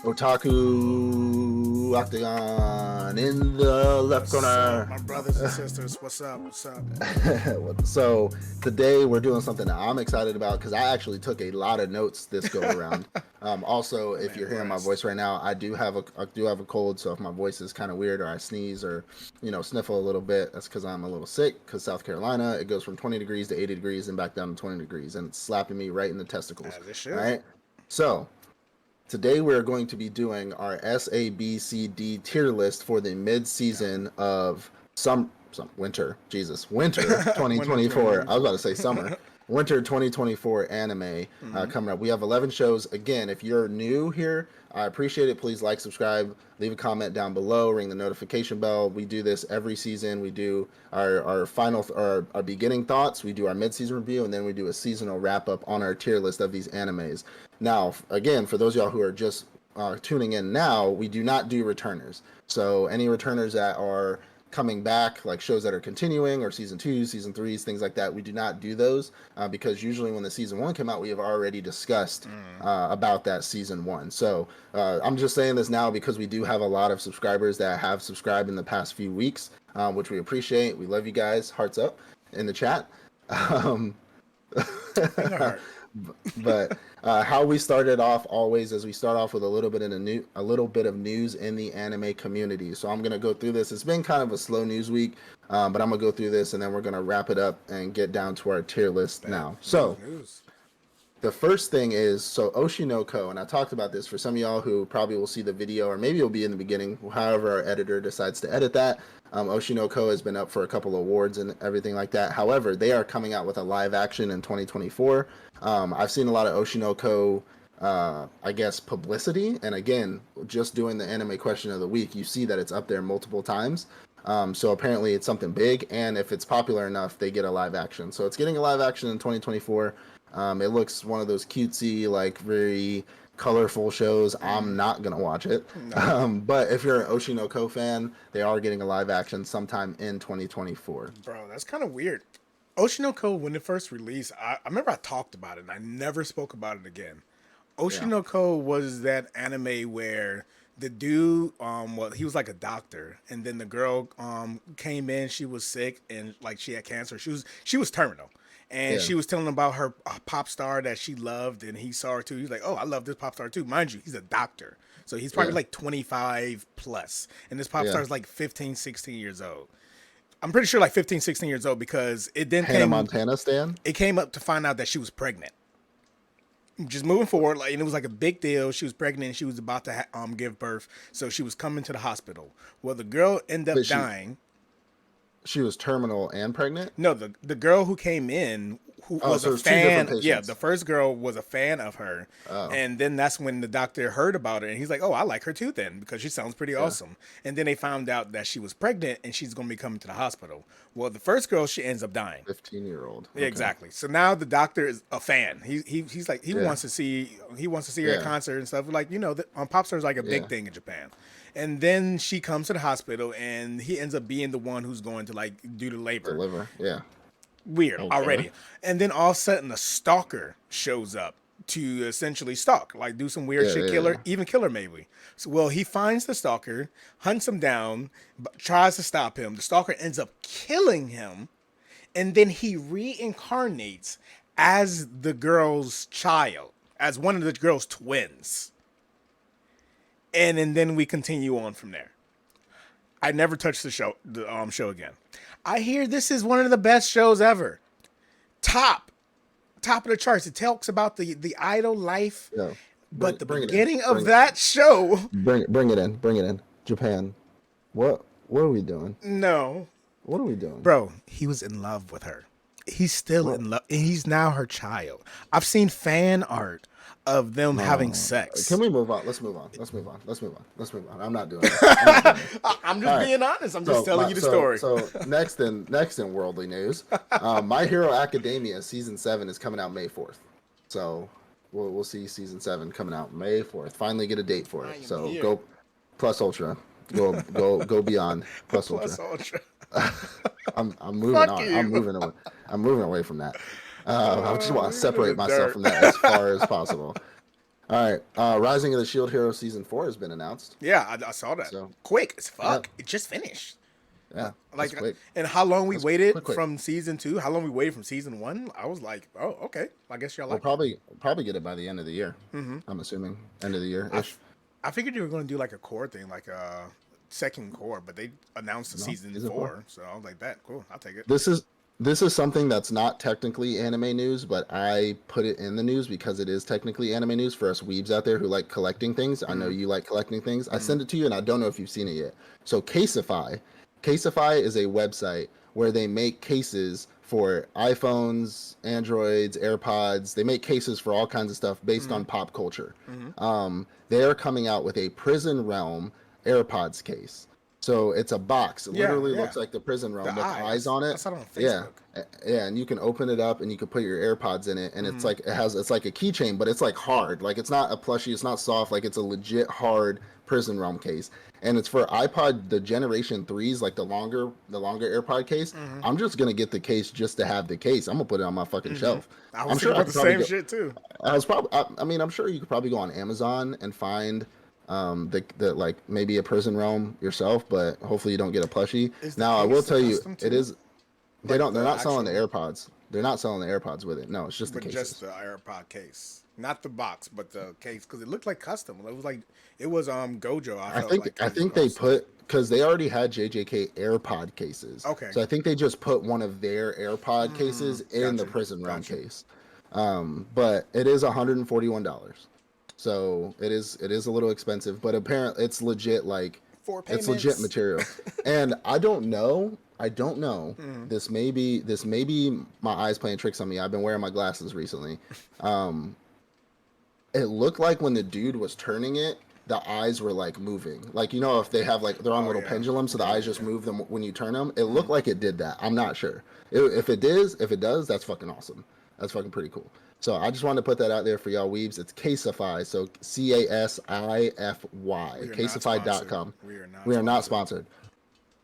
Otaku Octagon in the left What's up, corner. my brothers and sisters? What's up? What's up? So today we're doing something that I'm excited about because I actually took a lot of notes this go around. Also, if Man, you're hearing my blessed. voice right now, I do have a cold. So if my voice is kind of weird or I sneeze or sniffle a little bit, that's because I'm a little sick. Because South Carolina, it goes from 20 degrees to 80 degrees and back down to 20 degrees, and it's slapping me right in the testicles. As it All should. right. So today we're going to be doing our SABCD tier list for the Yeah. mid-season of winter Winter 2024. I was about to say 2024. summer. Winter 2024 anime Hmm. coming up. We have 11 shows. Again, if you're new here, I appreciate it. Please like, subscribe, leave a comment down below, ring the notification bell. We do this every season. We do our final, our beginning thoughts. We do our mid-season review, and then we do a seasonal wrap-up on our tier list of these animes. Now, again, for those of y'all who are just tuning in now, we do not do returners. So any returners that are coming back, like shows that are continuing or season 2, season 3s, things like that, we do not do those because usually when the season 1 came out, we have already discussed Mm. about that season 1. So I'm just saying this now because we do have a lot of subscribers that have subscribed in the past few weeks, which we appreciate. We love you guys. Hearts up in the chat. Um, In the heart. but how we started off always is we start off with a little bit of news in the anime community. So I'm gonna go through this. It's been kind of a slow news week, but I'm gonna go through this and then we're gonna wrap it up and get down to our tier list Bet. now. News, So news. the first thing is Oshinoko, and I talked about this for some of y'all who probably will see the video, or maybe it'll be in the beginning, however our editor decides to edit that. Oshinoko has been up for a couple of awards and everything like that. However, they are coming out with a live action in 2024. I've seen a lot of Oshinoko, I guess, publicity, and again, just doing the anime question of the week, you see that it's up there multiple times. So apparently it's something big, and if it's popular enough, they get a live action. So it's getting a live action in 2024. It looks one of those cutesy, like very colorful shows. I'm Mm. not gonna watch it. No. But if you're an Oshinoko fan, they are getting a live action sometime in 2024. Bro, that's kind of weird. Oshinoko, when it first released, I remember I talked about it and I never spoke about it again. Yeah. Oshinoko was that anime where the dude, well, he was like a doctor, and then the girl came in, she was sick and like she had cancer. She was terminal. And Yeah. she was telling him about her pop star that she loved, and he saw her too. He was like, "Oh, I love this pop star too." Mind you, he's a doctor, so he's probably Yeah. like 25 plus, and this pop Yeah. star is like 15, 16 years old. I'm pretty sure like 15, 16 years old because it then Hannah came Montana stan? it came up to find out that she was pregnant. Just moving forward, like, and it was like a big deal. She was pregnant and she was about to give birth, so she was coming to the hospital. Well, the girl ended But up dying. she was terminal and pregnant? No, the girl who came in who Oh, was so a it's two different fan. Yeah, the patients. first girl was a fan of her, Oh, and then that's when the doctor heard about it, and he's like, "Oh, I like her too, then because she sounds pretty yeah. awesome." And then they found out that she was pregnant and she's gonna be coming to the hospital. Well, the first girl she ends up dying. 15-year-old. Yeah, Okay. exactly. So now the doctor is a fan. He's like Yeah. he wants to see her at Yeah. concert and stuff. Like on pop stars like a Yeah. big thing in Japan. And then she comes to the hospital and he ends up being the one who's going to like do the The labor. liver. Yeah. Weird Okay. already. And then all of a sudden a stalker shows up to essentially stalk, like do some weird Yeah. shit, Yeah. kill her, Yeah. even kill her maybe. So well, he finds the stalker, hunts him down, tries to stop him. The stalker ends up killing him, and then he reincarnates as the girl's child, as one of the girl's twins. And then we continue on from there. I never touched the show again. I hear this is one of the best shows ever. Top of the charts. It talks about the idol life, Yeah. but the Bring it in. beginning of that show, Bring it in. Bring it in. Japan. What are we doing? no, What are we doing? bro, he was in love with her. He's still What? in love, and he's now her child. I've seen fan art of them having sex. Can we move on? Let's move on. Let's move on. Let's move on. Let's move on. I'm not doing this. I'm not doing this. I'm just All right. being honest. I'm just telling you the story. So next in worldly news, My Hero Academia season 7 is coming out May 4th. So we'll see season 7 coming out May 4th. Finally get a date for I it. am So here. go plus ultra. Go beyond plus Plus ultra. ultra. I'm moving Fuck on. you. I'm moving away from that. I just want you're to in separate the myself dirt. from that as far as possible. All right. Rising of the Shield Hero season 4 has been announced. Yeah, I saw that. So Quick as yeah, fuck. It just finished. yeah, that's Like, quick. and how long we That's waited quick. from season 2? How long we waited from season 1? I was like, oh, okay. I guess y'all We'll like it. probably get it by the end of the year. I'm assuming end of the year I, ish. f- I figured they were going to do like a core thing, like a second core, but they announced the No, season season 4. 4, so I was like, that cool. I'll take it. This is this is something that's not technically anime news, but I put it in the news because it is technically anime news for us weebs out there who like collecting things. I know you like collecting things. I send it to you, and I don't know if you've seen it yet. So Caseify is a website where they make cases for iPhones, Androids, AirPods. They make cases for all kinds of stuff based on pop culture. They are coming out with a Prison Realm AirPods case. So it's a box. It Yeah, literally yeah. looks like the Prison The Realm with eyes eyes. on I it. saw it on Yeah, Facebook. yeah, and you can open it up and you can put your AirPods in it, and it's like a keychain, but it's like hard. Like it's not a plushie, it's not soft. Like it's a legit hard Prison Realm case, and it's for iPod the Generation 3s, like the longer AirPod case. I'm just gonna get the case just to have the case. I'm gonna put it on my fucking shelf. I was I'm thinking sure I about the could probably same go. shit too. I mean, I'm sure you could probably go on Amazon and find the like maybe a Prison Realm yourself, but hopefully you don't get a plushie. Is the Now I will case tell you, custom it too? is Like they're the not selling the actual, AirPods. They're not selling the AirPods with it. No, it's just the but just cases. the AirPod case, not the box, but the case, because it looked like custom. It was like Gojo. I felt like I it think they was. put because they already had JJK AirPod cases, Okay, so I think they just put one of their AirPod cases in the got you, Prison Realm got you. case. But it is $141. So it is a little expensive, but apparently it's legit like Four it's legit payments. material. And I don't know. This may be my eyes playing tricks on me. I've been wearing my glasses recently. Um it looked like when the dude was turning it, the eyes were like moving. Like you know if they have like they're on Oh little yeah, pendulums, so the yeah, eyes yeah, just yeah. move them when you turn them. It looked like it did that. I'm not sure. If it does, that's fucking awesome. That's fucking pretty cool. So I just wanted to put that out there for y'all weebs. It's Caseify, so CASIFY, We are not sponsored. Caseify.com. We are not We are not sponsored.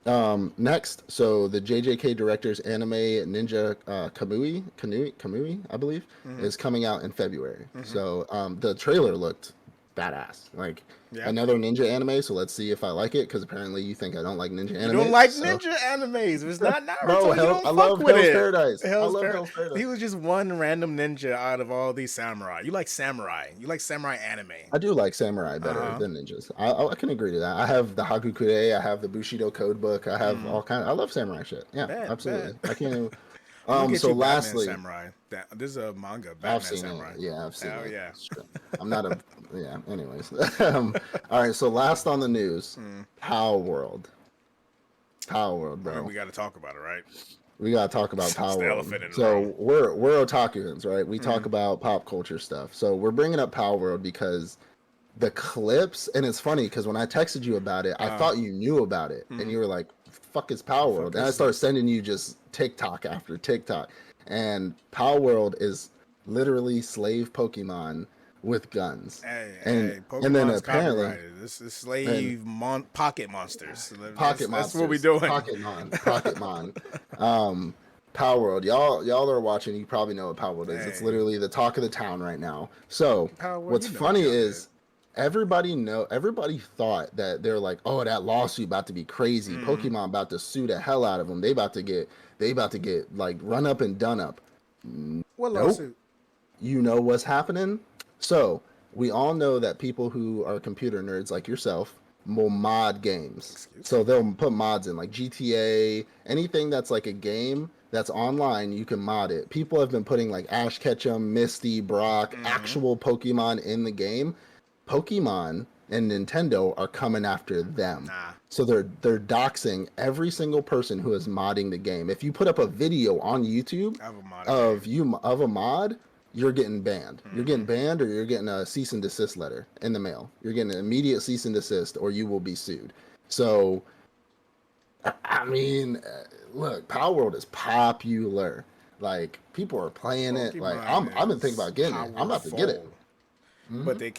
sponsored. Next, so the JJK director's anime Ninja Kamui, I believe, is coming out in February. So the trailer looked badass, like Yeah. another ninja anime. So let's see if I like it, because apparently you think I don't like ninja You don't anime. like So, ninja animes. If it's not bro, Naruto, you hell, don't I fuck love with Hell's it. Paradise. I Hell's love Paradise. Hell's Paradise. He was just one random ninja out of all these samurai. You like samurai. You like samurai anime. I do like samurai Uh better huh. than ninjas. I can agree to that. I have the Hagukure, I have the Bushido code book, I have all kind. I love samurai shit. Yeah, Bet, bet. absolutely. I can't. Even, I'm gonna get So you Batman lastly, Samurai. This is a manga, I've Batman seen it. Samurai. Yeah, I've seen Hell it. yeah. Sure. I'm not a. Yeah. Anyways. All right. So last on the news, Power World. Power World, I mean, bro. we got to talk about it, right? We gotta talk about It's Power the World. elephant in the room. So we're otakuans, right? We talk about pop culture stuff. So we're bringing up Power World because the clips, and it's funny because when I texted you about it, I thought you knew about it, and you were like, "Fuck is Power Fuck World?" And I is started this? sending you just TikTok after TikTok, and Power World is literally slave Pokemon with guns, Hey, and then Pokemon's apparently copyrighted. This is and pocket monsters. Pocket That's what we Monsters, doing. Pocketmon. Power World, y'all are watching. You probably know what Power World is. It's Hey, literally the talk of the town right now. So Power, what's you know what funny y'all did. is everybody thought that they're like, oh, that lawsuit about to be crazy. Pokemon about to sue the hell out of them. They about to get like run up and done up. What Nope. lawsuit? You know what's happening? So we all know that people who are computer nerds like yourself will mod games. Excuse me. So they'll put mods in like GTA, anything that's like a game that's online, you can mod it. People have been putting like Ash Ketchum, Misty, Brock, actual Pokemon in the game. Pokemon and Nintendo are coming after them. Nah. So they're doxing every single person who is modding the game. If you put up a video on YouTube I have a modded game. of a mod, you're getting banned. You're getting banned, or you're getting a cease and desist letter in the mail. You're getting an immediate cease and desist, or you will be sued. So, I mean, look, Power World is popular. Like people are playing it. Like I've Pokemon been thinking is about getting it. I'm about to get it. powerful, but they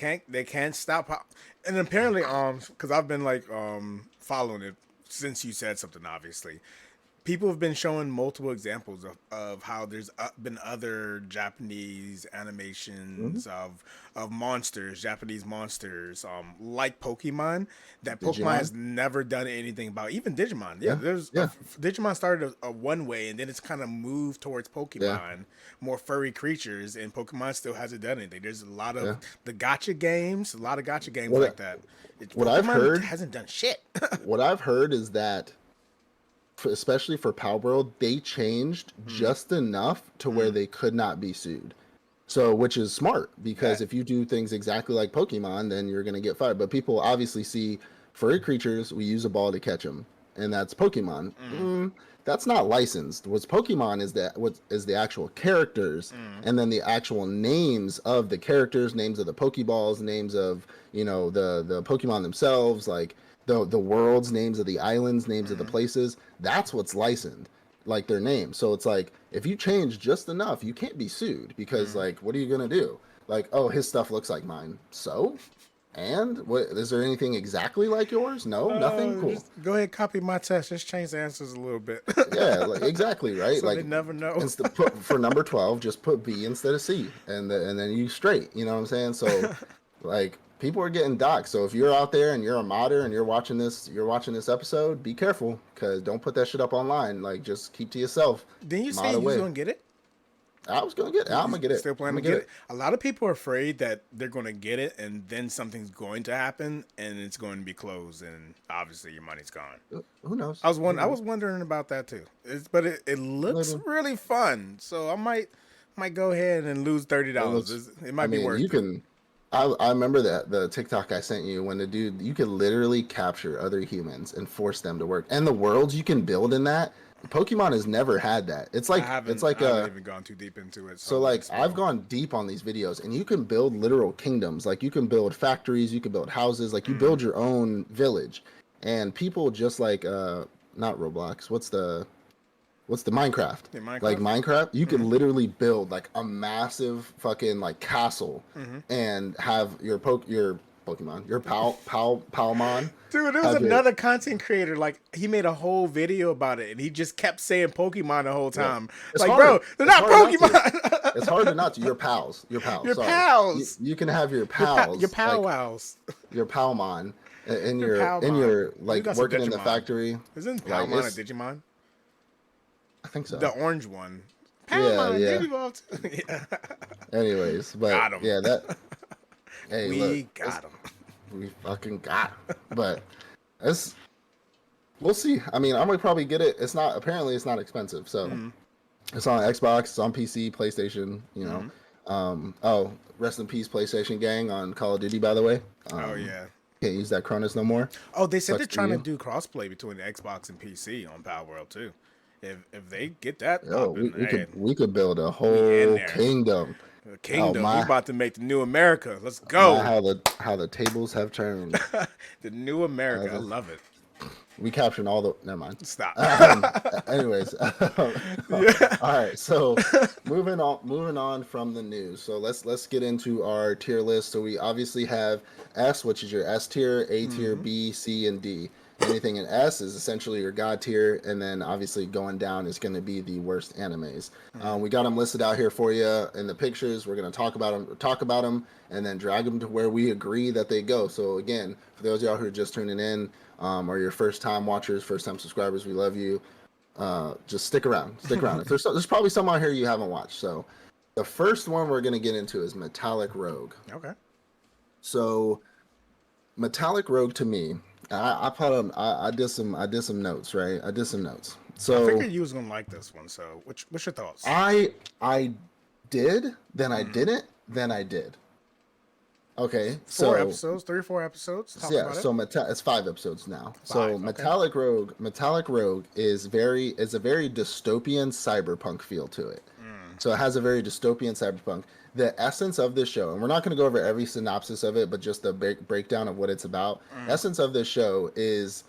can't stop. And apparently, because I've been like following it since you said something. Obviously, people have been showing multiple examples of how there's been other Japanese Mhm. animations of monsters, Japanese monsters, like Pokemon, that Pokemon Digimon. has never done anything about. Even Digimon, yeah, Yeah. there's Yeah. Digimon started a one way, and then it's kind of moved towards Yeah. Pokemon, more furry creatures, and Pokemon still hasn't done anything. There's a lot of Yeah. the gotcha games, a lot of gotcha games like What that. It's, what I've Pokemon heard, hasn't done shit. what I've heard is that especially for Palworld, they changed Mm, just enough to where mm, they could not be sued. So, which is smart because bet. if you do things exactly like Pokemon, then you're going to get fired. But people obviously see furry creatures, we use a ball to catch them, and that's Pokemon. Mm, That's not licensed. What's Pokemon is that what is the actual characters, mm, and then the actual names of the characters, names of the Pokeballs, names of the Pokemon themselves, like the worlds, names of the islands, names of the mm. places. That's what's licensed, like their name. So it's like if you change just enough, you can't be sued because Mm. like what are you gonna do? Like, oh, his stuff looks like mine. So, and what is there anything exactly like yours? No, nothing. Cool. Just go ahead, copy my test. Just change the answers a little bit, Yeah, like exactly, right? so they Like never know. instead put for number 12, just put B instead of C and then you straight, you know what I'm saying? So like people are getting doxxed. So if you're out there and you're a modder and you're watching this episode, be careful cuz don't put that shit up online. Like just keep to yourself. Didn't you say Mod you was away. gonna get it? I was going to get it. I'm going to get You it. still I'm plan to going to get get it. it? A lot of people are afraid that they're gonna get it, and then something's going to happen, and it's going to be closed, and obviously your money's gone. Who knows? I was Who I knows? was wondering about that too. But it looks Maybe. really fun, so I might go ahead and lose It $30. looks. It I might be mean, you worth it. can. I remember that the TikTok I sent you when the dude you could literally capture other humans and force them to work, and the worlds you can build in that. Pokemon has never had that. It's like I haven't a even gone too deep into it, so so let me like I've spill. gone deep on these videos, and you can build literal kingdoms. Like you can build factories, you can build houses, like you Mm. build your own village, and people just like not Roblox. What's the Minecraft? In Like Minecraft? Minecraft, you could Mm-hmm. literally build like a massive fucking like castle Mm-hmm. and have your Pokemon, your Palmon, Dude, there was have your another content creator. Like, he made a whole video about it, and he just kept saying Pokemon the whole yeah. time. It's Like, bro, hard. they're It's not hard not to. Pokemon. It's hard to not to your pals. Your pals. Your Sorry. pals. You can have your Your pals like powwows. your Palmon Your Palmon. I think like that's a working in the Digimon. factory. Isn't Like Palmon a it's Digimon? I think The so. orange one. Yeah, Palmon, yeah. Digivolve. Yeah. Anyways, but Got him. yeah, that hey, look, We got him. we fucking got. But it's we'll see. I mean, I'm gonna probably get it. It's not apparently it's not expensive, so Mm-hmm. it's on Xbox, it's on PC, PlayStation. Mm-hmm. Oh, rest in peace, PlayStation gang on Call of Duty. By the way, Oh, yeah. can't use that Cronus no more. Oh, they said Sucks they're for trying to you. do crossplay between the Xbox and PC on Palworld too. If they get that Yo, popping, hey, we could build a we in whole there. kingdom. Oh Kingdom, we about to make the new America. Let's my, go. how the tables have turned. The new America. I Uh, love it. we captured all the. Never mind. Stop. Anyways, all Yeah. right. So moving on from the news. So let's get into our tier list. So we obviously have S, which is your S tier, A tier, Hmm. B, C, and D. Anything in S is essentially your God tier, and then obviously going down is going to be the worst animes. Hmm. We got them listed out here for you in the pictures. We're going to talk about them, and then drag them to where we agree that they go. So again, for those of y'all who are just tuning in, or your first time watchers, first time subscribers, we love you. Just stick around. Stick around. If there's probably some out here you haven't watched. So the first one we're gonna get into is Metallic Rogue. Okay. So Metallic Rogue to me, I put on. I did some notes. Right. I did some notes. I So figured you was gonna like this one. So, what's your thoughts? I did. Then I Hmm. didn't. Then I did. Okay. Four So episodes, 3 or 4 episodes. Talk yeah, about it. so it's 5 episodes now. So 5. Okay. Metallic Rogue is a very dystopian cyberpunk feel to it. Mm. So it has a very dystopian cyberpunk. The essence of this show, and we're not going to go over every synopsis of it, but just the breakdown of what it's about. Mm. Essence of this show is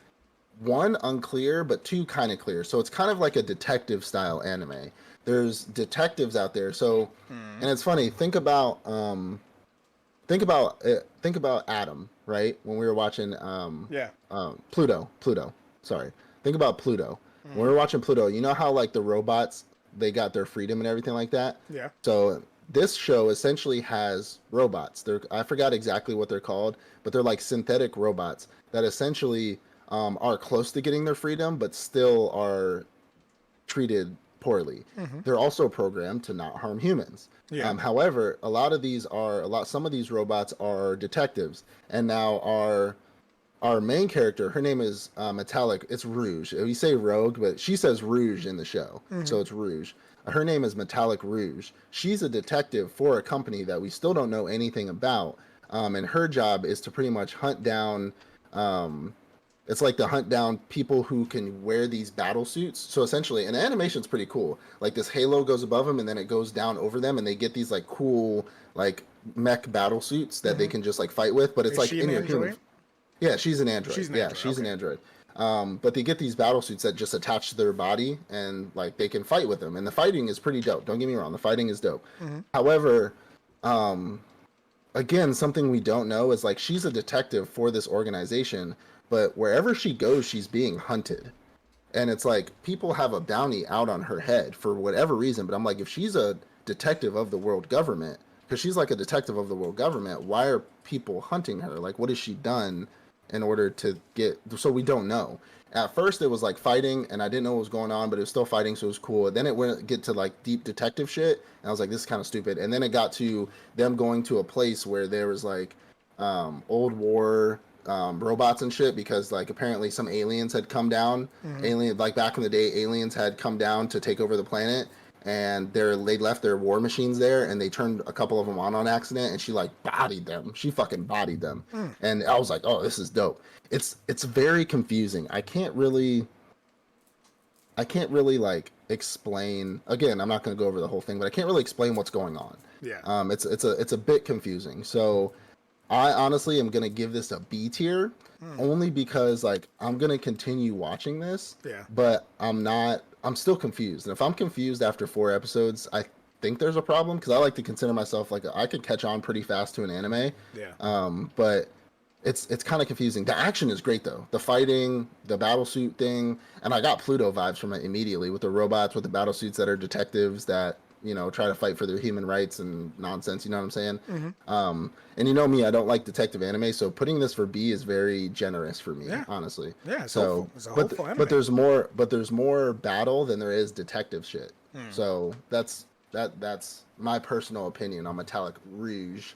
one unclear, but two kind of clear. So it's kind of like a detective style anime. There's detectives out there. So, Mm. and it's funny. Think about Adam, right? When we were watching Yeah. Pluto. Sorry. Think about Pluto. When we were watching Pluto, you know how like the robots, they got their freedom and everything like that. Yeah. So this show essentially has robots. I forgot exactly what they're called, but they're like synthetic robots that essentially are close to getting their freedom, but still are treated poorly. They're also programmed to not harm humans. Yeah. However, some of these robots are detectives, and now our main character, her name is Metallic. It's Rouge. We say Rogue, but she says Rouge in the show, so it's Rouge. Her name is Metallic Rouge. She's a detective for a company that we still don't know anything about, and her job is to pretty much hunt down. It's like to hunt down people who can wear these battle suits. So essentially, and the animation's pretty cool. Like this halo goes above them, and then it goes down over them, and they get these like cool like mech battle suits that they can just like fight with. But it's Is like she in an your android? human. Yeah, she's an android. She's an Yeah, android, she's an okay. android. But they get these battle suits that just attach to their body, and like they can fight with them. And the fighting is pretty dope. Don't get me wrong, the fighting is dope. However, again, something we don't know is like she's a detective for this organization, but wherever she goes, she's being hunted. And it's like people have a bounty out on her head for whatever reason. But I'm like, if she's a detective of the world government, because she's like a detective of the world government, why are people hunting her? Like, what has she done in order to get? So we don't know. At first, it was like fighting, and I didn't know what was going on, but it was still fighting, so it was cool. Then it went get to like deep detective shit, and I was like, this is kind of stupid. And then it got to them going to a place where there was like old war robots and shit, because like apparently some aliens had come down. Alien like back in the day, aliens had come down to take over the planet, and they left their war machines there, and they turned a couple of them on accident, and she like bodied them. She fucking bodied them, and I was like, oh, this is dope. It's very confusing. I can't really like explain. Again, I'm not going to go over the whole thing, but I can't really explain what's going on. Yeah. It's a bit confusing. So I honestly am gonna give this a B tier, only because like I'm gonna continue watching this, Yeah. but I'm still confused. And if I'm confused after 4 episodes, I think there's a problem, because I like to consider myself like I could catch on pretty fast to an anime. Yeah. But it's kind of confusing. The action is great though. The fighting, the battle suit thing, and I got Pluto vibes from it immediately with the robots with the battle suits that are detectives that try to fight for their human rights and nonsense. You know what I'm saying? And you know me, I don't like detective anime, so putting this for B is very generous for me, Yeah. honestly. Yeah, it's So, hopeful. It's a hopeful anime. but there's more battle than there is detective shit. So that's my personal opinion on Metallic Rouge.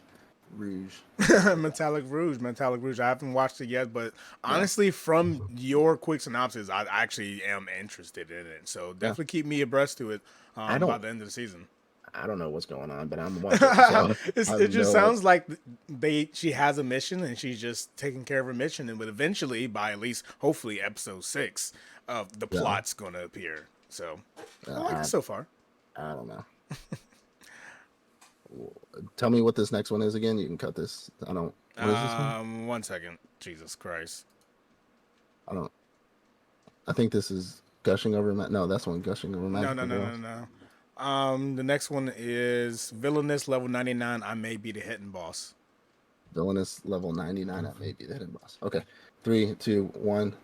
Metallic Rouge, Metallic Rouge. I haven't watched it yet, but Yeah, honestly, from your quick synopsis, I actually am interested in it. So yeah. definitely keep me abreast to it I by don't the end of the season. I don't know what's going on, but I'm watching it. So I It have just no sounds like she has a mission and she's just taking care of her mission, and but eventually, by at least hopefully episode 6, the yeah, plot's gonna appear. So I like it I, so far. I don't know. Tell me what this next one is again. You can cut this. I don't. What is this one? 1 second. Jesus Christ. I don't. I think this is gushing over. No, that's one gushing over No, no, magical no, no, girls. no. The next one is Villainess level 99. I may be the hidden boss. Villainous level 99. That may be the hidden boss. Okay, 3, 2, 1.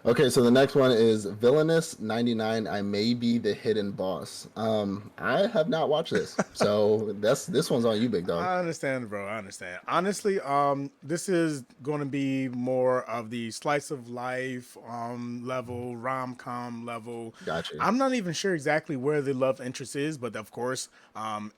Okay, so the next one is Villainous 99. I may be the hidden boss. I have not watched this, so this one's on you, big dog. I understand, bro. I understand. Honestly, this is going to be more of the slice of life level, rom com level. Gotcha. I'm not even sure exactly where the love interest is, but of course,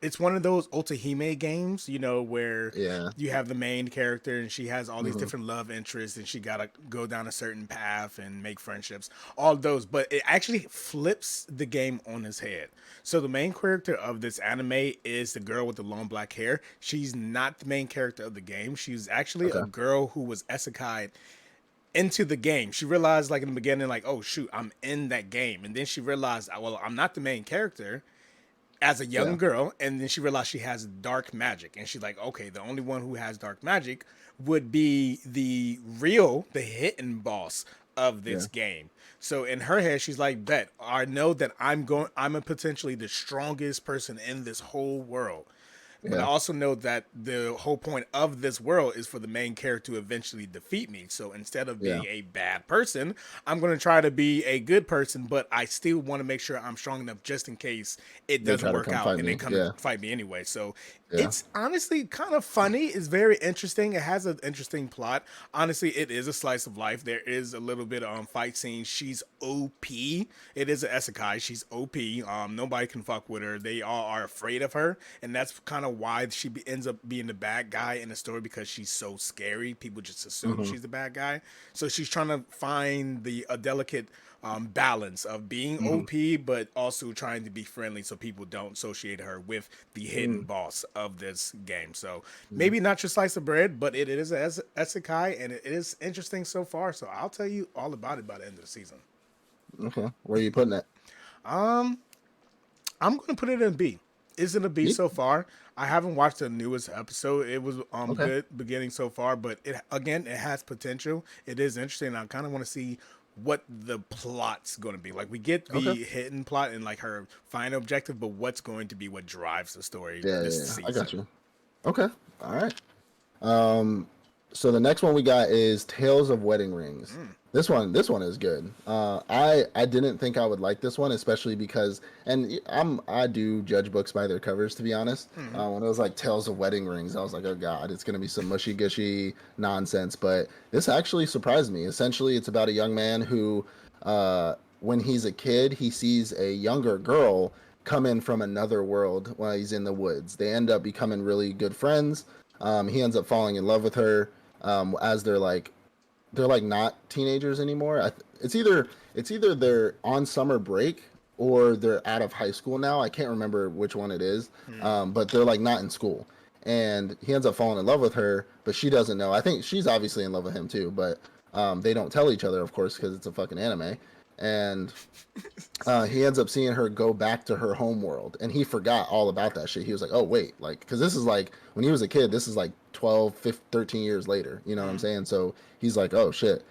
it's one of those Otahime games, where Yeah. you have the main character and she has all these Hmm. different love interests and she gotta go down a certain path and make friendships, all those. But it actually flips the game on its head. So the main character of this anime is the girl with the long black hair. She's not the main character of the game. She's actually Okay. a girl who was isekai'd into the game. She realized, like, in the beginning, like, oh shoot, I'm in that game. And then she realized, well, I'm not the main character as a young Yeah. girl. And then she realized she has dark magic. And she's like, okay, the only one who has dark magic would be the hidden boss of Yeah. this game. So in her head, she's like, bet, I know that I'm a potentially the strongest person in this whole world. But I Yeah. also know that the whole point of this world is for the main character to eventually defeat me. So instead of Yeah. being a bad person, I'm going to try to be a good person, but I still want to make sure I'm strong enough just in case it They doesn't try to work come out fight and they me. come to Yeah. fight me anyway. So Yeah. it's honestly kind of funny. It's very interesting. It has an interesting plot. Honestly, it is a slice of life. There is a little bit of fight scene. She's OP. It is an isekai. She's OP. Nobody can fuck with her. They all are afraid of her, and that's kind of why ends up being the bad guy in the story because she's so scary. People just assume Hmm. she's the bad guy. So she's trying to find the a delicate balance of being Hmm. OP, but also trying to be friendly so people don't associate her with the hidden Mm. boss of this game. So Mm. maybe not your slice of bread, but it is a isekai, and it is interesting so far. So I'll tell you all about it by the end of the season. Okay. Where are you putting it? Um, I'm gonna put it in B. It's in a B B? so far. I haven't watched the newest episode. It was Okay. good beginning so far, but it has potential. It is interesting. I kind of want to see what the plot's going to be. Like we get Okay. the hidden plot and like her final objective, but what's going to be what drives the story Yeah, this yeah, yeah. I got season? you. Okay. All right. Um, so the next one we got is Tales of Wedding Rings. This one is good. I didn't think I would like this one, especially because, and I do judge books by their covers, to be honest. Mm-hmm. When it was like Tales of Wedding Rings, I was like, oh god, it's gonna be some mushy gushy nonsense. But this actually surprised me. Essentially, it's about a young man who, when he's a kid, he sees a younger girl come in from another world while he's in the woods. They end up becoming really good friends. He ends up falling in love with her as they're like not teenagers anymore. It's either they're on summer break or they're out of high school now. I can't remember which one it is, but they're like not in school. And he ends up falling in love with her, but she doesn't know. I think she's obviously in love with him too, but they don't tell each other, of course, because it's a fucking anime. And he ends up seeing her go back to her home world, and he forgot all about that shit. He was like, oh wait, like, because this is like when he was a kid, this is like 12 15, 13 years later, you know what I'm saying? So he's like, oh shit.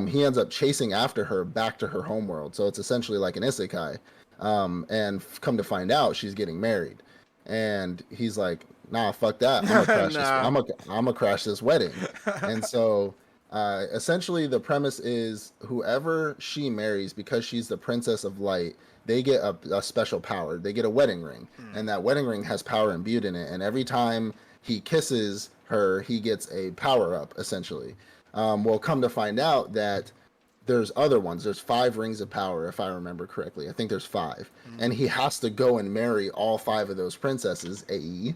He ends up chasing after her back to her home world, so it's essentially like an isekai. And come to find out, she's getting married, and he's like, nah, fuck that, I'm gonna crash this, Nah. I'm gonna crash this wedding. And so essentially, the premise is whoever she marries, because she's the princess of light, they get a special power. They get a wedding ring, and that wedding ring has power imbued in it. And every time he kisses her, he gets a power up, essentially. We'll come to find out that there's other ones. There's 5 rings of power, if I remember correctly. I think there's 5, and he has to go and marry all 5 of those princesses, AE,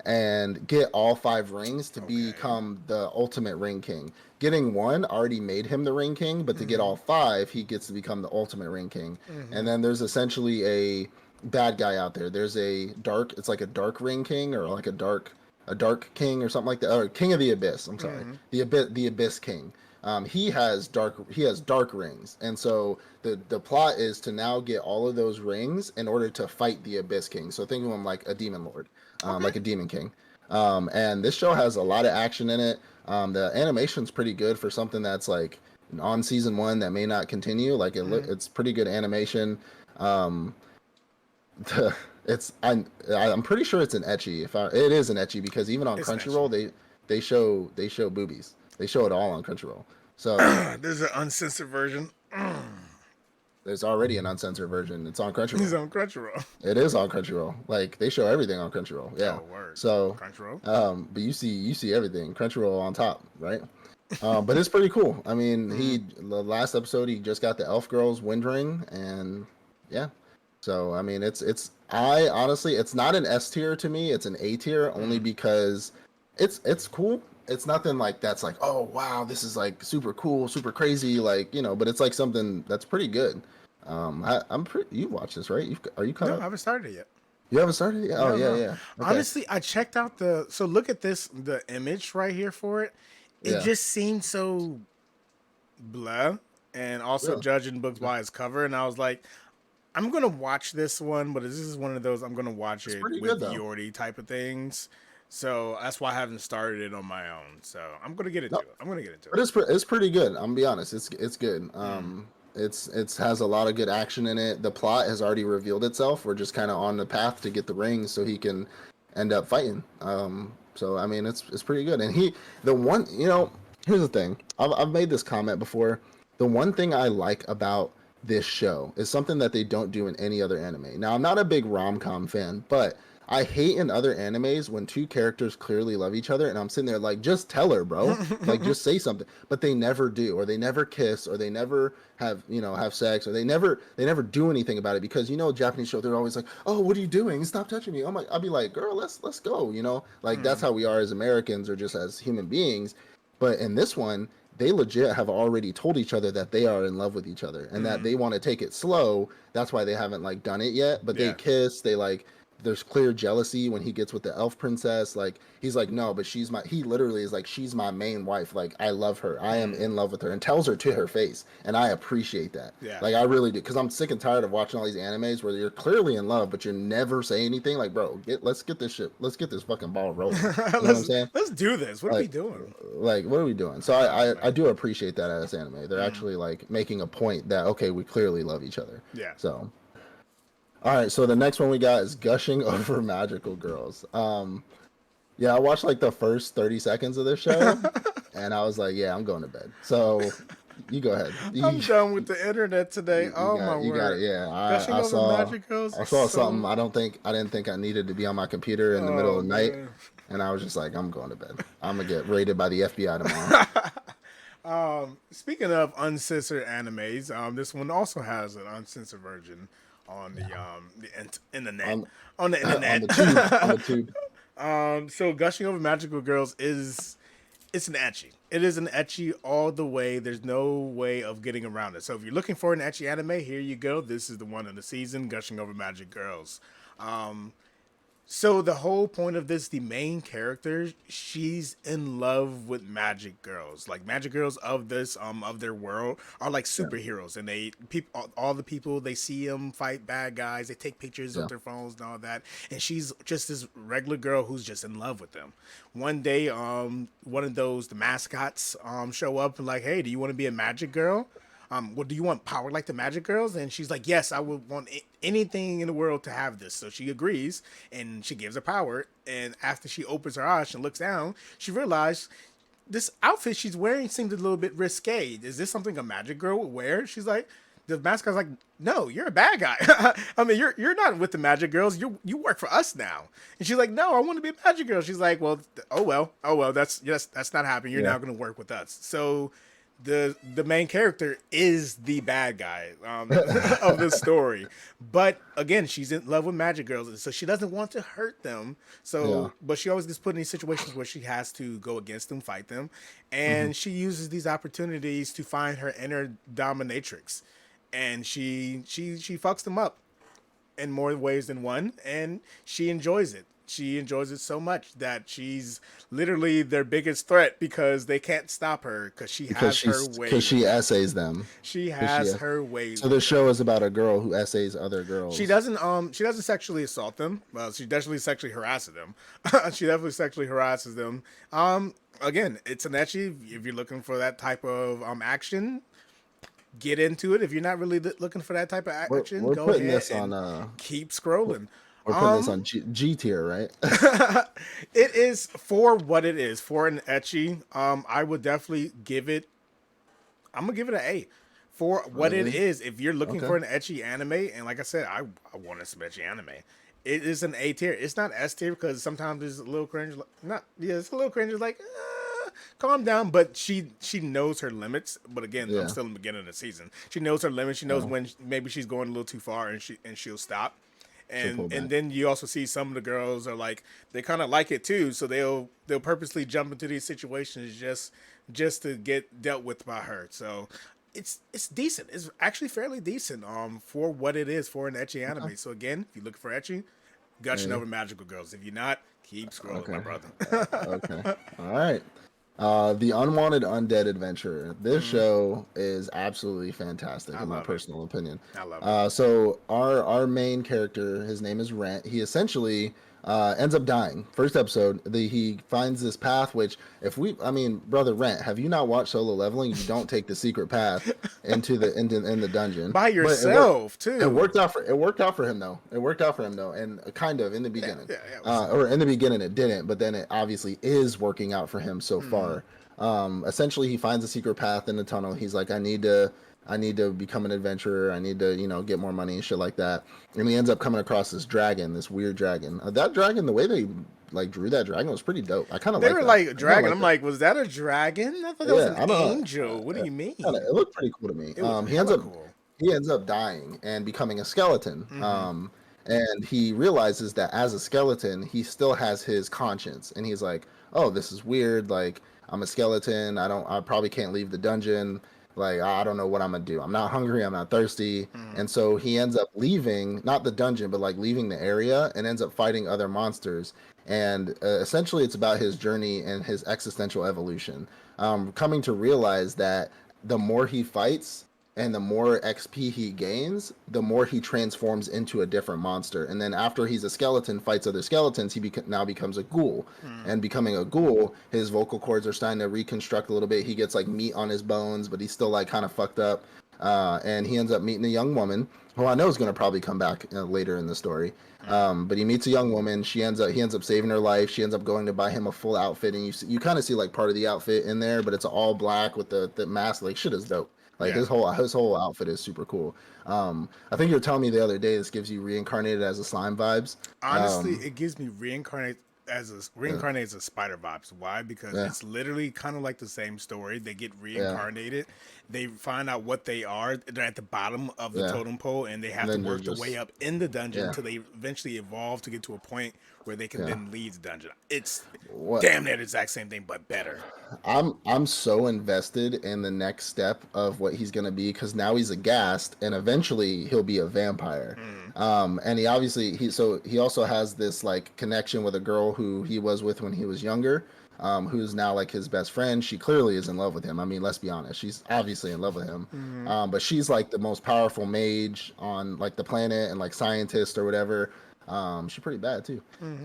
and get all 5 rings to Okay. become the ultimate ring king. Getting one already made him the ring king, but to get Mm-hmm. all 5, he gets to become the ultimate ring king. And Mm-hmm. then there's essentially a bad guy out there. There's a dark, it's like a dark ring king, or like a dark king or something like that, or king of the abyss. I'm sorry, Mm-hmm. the abyss king. He has dark rings, and so the plot is to now get all of those rings in order to fight the abyss king. So think of him like a demon lord, Okay. like a demon king. And this show has a lot of action in it. The animation's pretty good for something that's like on season 1 that may not continue. Like Mm-hmm. it's pretty good animation. Um, the, I'm pretty sure it's an ecchi. It is an ecchi, because even on It's an issue. Crunchyroll they show boobies. They show it all on Crunchyroll. So There's an uncensored version. there's already an uncensored version. It's on He's Crunchyroll. on Crunchyroll. It is on Crunchyroll. Like they show everything on Crunchyroll. Yeah. Oh, word. So, Crunchyroll. but you see everything Crunchyroll on top, right? But it's pretty cool. I mean, Mm-hmm. the last episode he just got the Elf Girl's Wind Ring, and yeah. So I mean, I honestly, it's not an S tier to me. It's an A tier, only Mm-hmm. because it's cool. It's nothing like that's like, oh wow, this is like super cool, super crazy, like, but it's like something that's pretty good. I'm pretty. You watch this, right? Are you caught No, I up? haven't started it yet. You haven't started it yet? Oh No, yeah, no. yeah. Okay. Honestly, I checked out the. So look at this, the image right here for it. It Yeah. just seemed so blah. And also Really? judging books Okay. by its cover. And I was like, I'm going to watch this one, but this is one of those I'm going to watch It's it pretty good with though. Yordi type of things. So that's why I haven't started it on my own. So I'm going to get into No, it. I'm going to get into but it. it's pretty good. I'm gonna be honest. It's good. Mm. It's has a lot of good action in it. The plot has already revealed itself. We're just kind of on the path to get the rings so he can end up fighting. So I mean, it's pretty good. And the one, here's the thing. I've made this comment before. The one thing I like about this show is something that they don't do in any other anime. Now, I'm not a big rom-com fan, but I hate in other animes when two characters clearly love each other and I'm sitting there like, just tell her, bro. Like, just say something. But they never do, or they never kiss, or they never have sex, or they never do anything about it because Japanese show, they're always like, oh, what are you doing? Stop touching me. I'll be like, girl, let's go. Like that's how we are as Americans or just as human beings. But in this one, they legit have already told each other that they are in love with each other and that they want to take it slow. That's why they haven't like done it yet. But they kiss. They like. There's clear jealousy when he gets with the elf princess. Like he's like, no, but he literally is like, she's my main wife. Like I love her. I am in love with her, and tells her to her face. And I appreciate that. Yeah. Like I really do. Cause I'm sick and tired of watching all these animes where you're clearly in love, but you never say anything. Like, bro, let's get this fucking ball rolling. You know what I'm saying? Let's do this. What are we doing? Like, what are we doing? So I do appreciate that as anime. They're actually like making a point that, okay, we clearly love each other. Yeah. So all right, so the next one we got is Gushing Over Magical Girls. Yeah, I watched like the first 30 seconds of this show, and I was like, yeah, I'm going to bed. So you go ahead. I'm done with the internet today. My word. You got it, yeah. Gushing Over Magic Girls. I saw something I didn't think I needed to be on my computer in the middle of the night, and I was just like, I'm going to bed. I'm going to get raided by the FBI tomorrow. Speaking of uncensored animes, this one also has an uncensored version on the internet. On the internet. on the tube. So Gushing Over Magical Girls it's an ecchi. It is an ecchi all the way. There's no way of getting around it. So if you're looking for an ecchi anime, here you go. This is the one of the season, Gushing Over Magic Girls. So the whole point of this, the main character, she's in love with magic girls. Like magic girls of this, of their world are like superheroes, and all the people, they see them fight bad guys. They take pictures with their phones and all that. And she's just this regular girl who's just in love with them. One day, one of the mascots, show up and like, hey, do you want to be a magic girl? Do you want power like the magic girls? And she's like, yes, I would want anything in the world to have this. So she agrees, and she gives her power. And after she opens her eyes and looks down, she realized this outfit she's wearing seemed a little bit risque. Is this something a magic girl would wear? She's like, the mascot's like, no, you're a bad guy. I mean, you're not with the magic girls. You work for us now. And she's like, no, I want to be a magic girl. She's like, well, oh well, that's not happening. You're now going to work with us. So the main character is the bad guy of the story, but again, she's in love with magic girls, so she doesn't want to hurt them. So, but she always gets put in these situations where she has to go against them, fight them, and she uses these opportunities to find her inner dominatrix, and she fucks them up in more ways than one, and she enjoys it. She enjoys it so much that she's literally their biggest threat because they can't stop her because she has her way. Because she essays them. She has her way. So the show is about a girl who essays other girls. She doesn't sexually assault them. Well, she definitely sexually harasses them. Again, it's an ecchi. If you're looking for that type of action, get into it. If you're not really looking for that type of action, we're go putting ahead this on, keep scrolling. We're putting this on G tier, right? It is for what it is. For an ecchi, I would definitely give it. I'm gonna give it an A. For what it is, if you're looking for an ecchi anime, and like I said, I wanted some ecchi anime. It is an A tier. It's not S tier because sometimes there's a little cringe. It's a little cringe. It's like, calm down. But she knows her limits. But again, I'm still in the beginning of the season. She knows her limits. She knows when maybe she's going a little too far, and she'll stop. And then you also see some of the girls are like, they kind of like it too, so they'll purposely jump into these situations just to get dealt with by her. So it's decent. It's actually fairly decent for what it is for an ecchi anime. So again, if you're looking for ecchi, Gushing Over Magical Girls. If you're not, keep scrolling, my brother. Okay. All right. The Unwanted Undead Adventure. This show is absolutely fantastic in my personal opinion. I love it. So our main character, his name is Rent. He essentially ends up dying. First episode, he finds this path, which I mean, brother Rent, have you not watched Solo Leveling? You don't take the secret path in the dungeon, By but it worked. yourself too. It worked out for him though. It worked out for him though, and kind of in the Yeah, beginning, yeah, yeah. or in the beginning it didn't, but then it obviously is working out for him so far. Essentially, he finds a secret path in the tunnel. He's like, I need to become an adventurer. I need to, get more money and shit like that. And he ends up coming across this dragon, this weird dragon. That dragon, the way they like drew that dragon was pretty dope. I kind of They like were that. like dragon. I'm like, was that a dragon? I thought that was Yeah, an I don't know. angel. What do you mean? It looked pretty cool to me. It was He ends hella up cool. he ends up dying and becoming a skeleton. And he realizes that as a skeleton, he still has his conscience, and he's like, "Oh, this is weird. Like, I'm a skeleton. I probably can't leave the dungeon. Like, I don't know what I'm gonna do. I'm not hungry. I'm not thirsty." And so he ends up leaving, not the dungeon, but like leaving the area, and ends up fighting other monsters. And essentially, it's about his journey and his existential evolution. Coming to realize that the more he fights and the more XP he gains, the more he transforms into a different monster. And then after he's a skeleton, fights other skeletons, he now becomes a ghoul. And becoming a ghoul, his vocal cords are starting to reconstruct a little bit. He gets like meat on his bones, but he's still like kind of fucked up. And he ends up meeting a young woman who I know is going to probably come back later in the story. But he meets a young woman. He ends up saving her life. She ends up going to buy him a full outfit, and you kind of see like part of the outfit in there, but it's all black with the mask. Like, shit is dope. Like, his whole outfit is super cool. I think you were telling me the other day this gives you reincarnated as a slime vibes. Honestly, it gives me reincarnated as a spider vibes. Why? Because it's literally kind of like the same story. They get reincarnated. They find out what they are. They're at the bottom of the totem pole, and they have to work their way up in the dungeon until they eventually evolve to get to a point where they can then leave the dungeon. It's damn near the exact same thing, but better. I'm so invested in the next step of what he's gonna be, because now he's a ghast, and eventually he'll be a vampire. And he obviously he also has this like connection with a girl who he was with when he was younger, who's now like his best friend. She clearly is in love with him. I mean, let's be honest, she's obviously in love with him. But she's like the most powerful mage on like the planet, and like scientist or whatever. She's pretty bad too.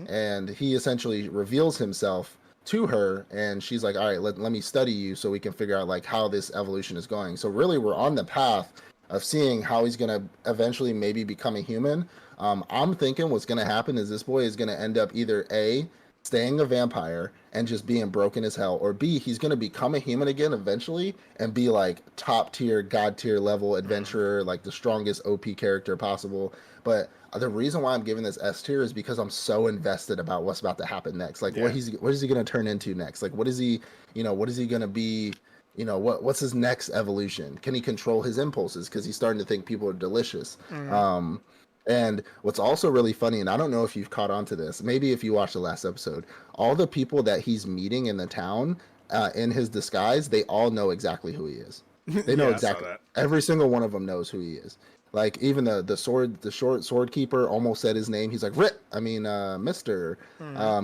And he essentially reveals himself to her, and she's like, all right, let me study you so we can figure out like how this evolution is going. So really we're on the path of seeing how he's gonna eventually maybe become a human. I'm thinking what's gonna happen is this boy is gonna end up either A, staying a vampire and just being broken as hell, or B, he's gonna become a human again eventually and be like top tier, god tier level adventurer, like the strongest OP character possible. But the reason why I'm giving this S tier is because I'm so invested about what's about to happen next. Like, what is he going to turn into next? Like, what is he going to be? What's his next evolution? Can he control his impulses? Because he's starting to think people are delicious. And what's also really funny, and I don't know if you've caught on to this, maybe if you watched the last episode, all the people that he's meeting in the town, in his disguise, they all know exactly who he is. They know exactly. Every single one of them knows who he is. Like, even the short sword keeper almost said his name. He's like, Mister.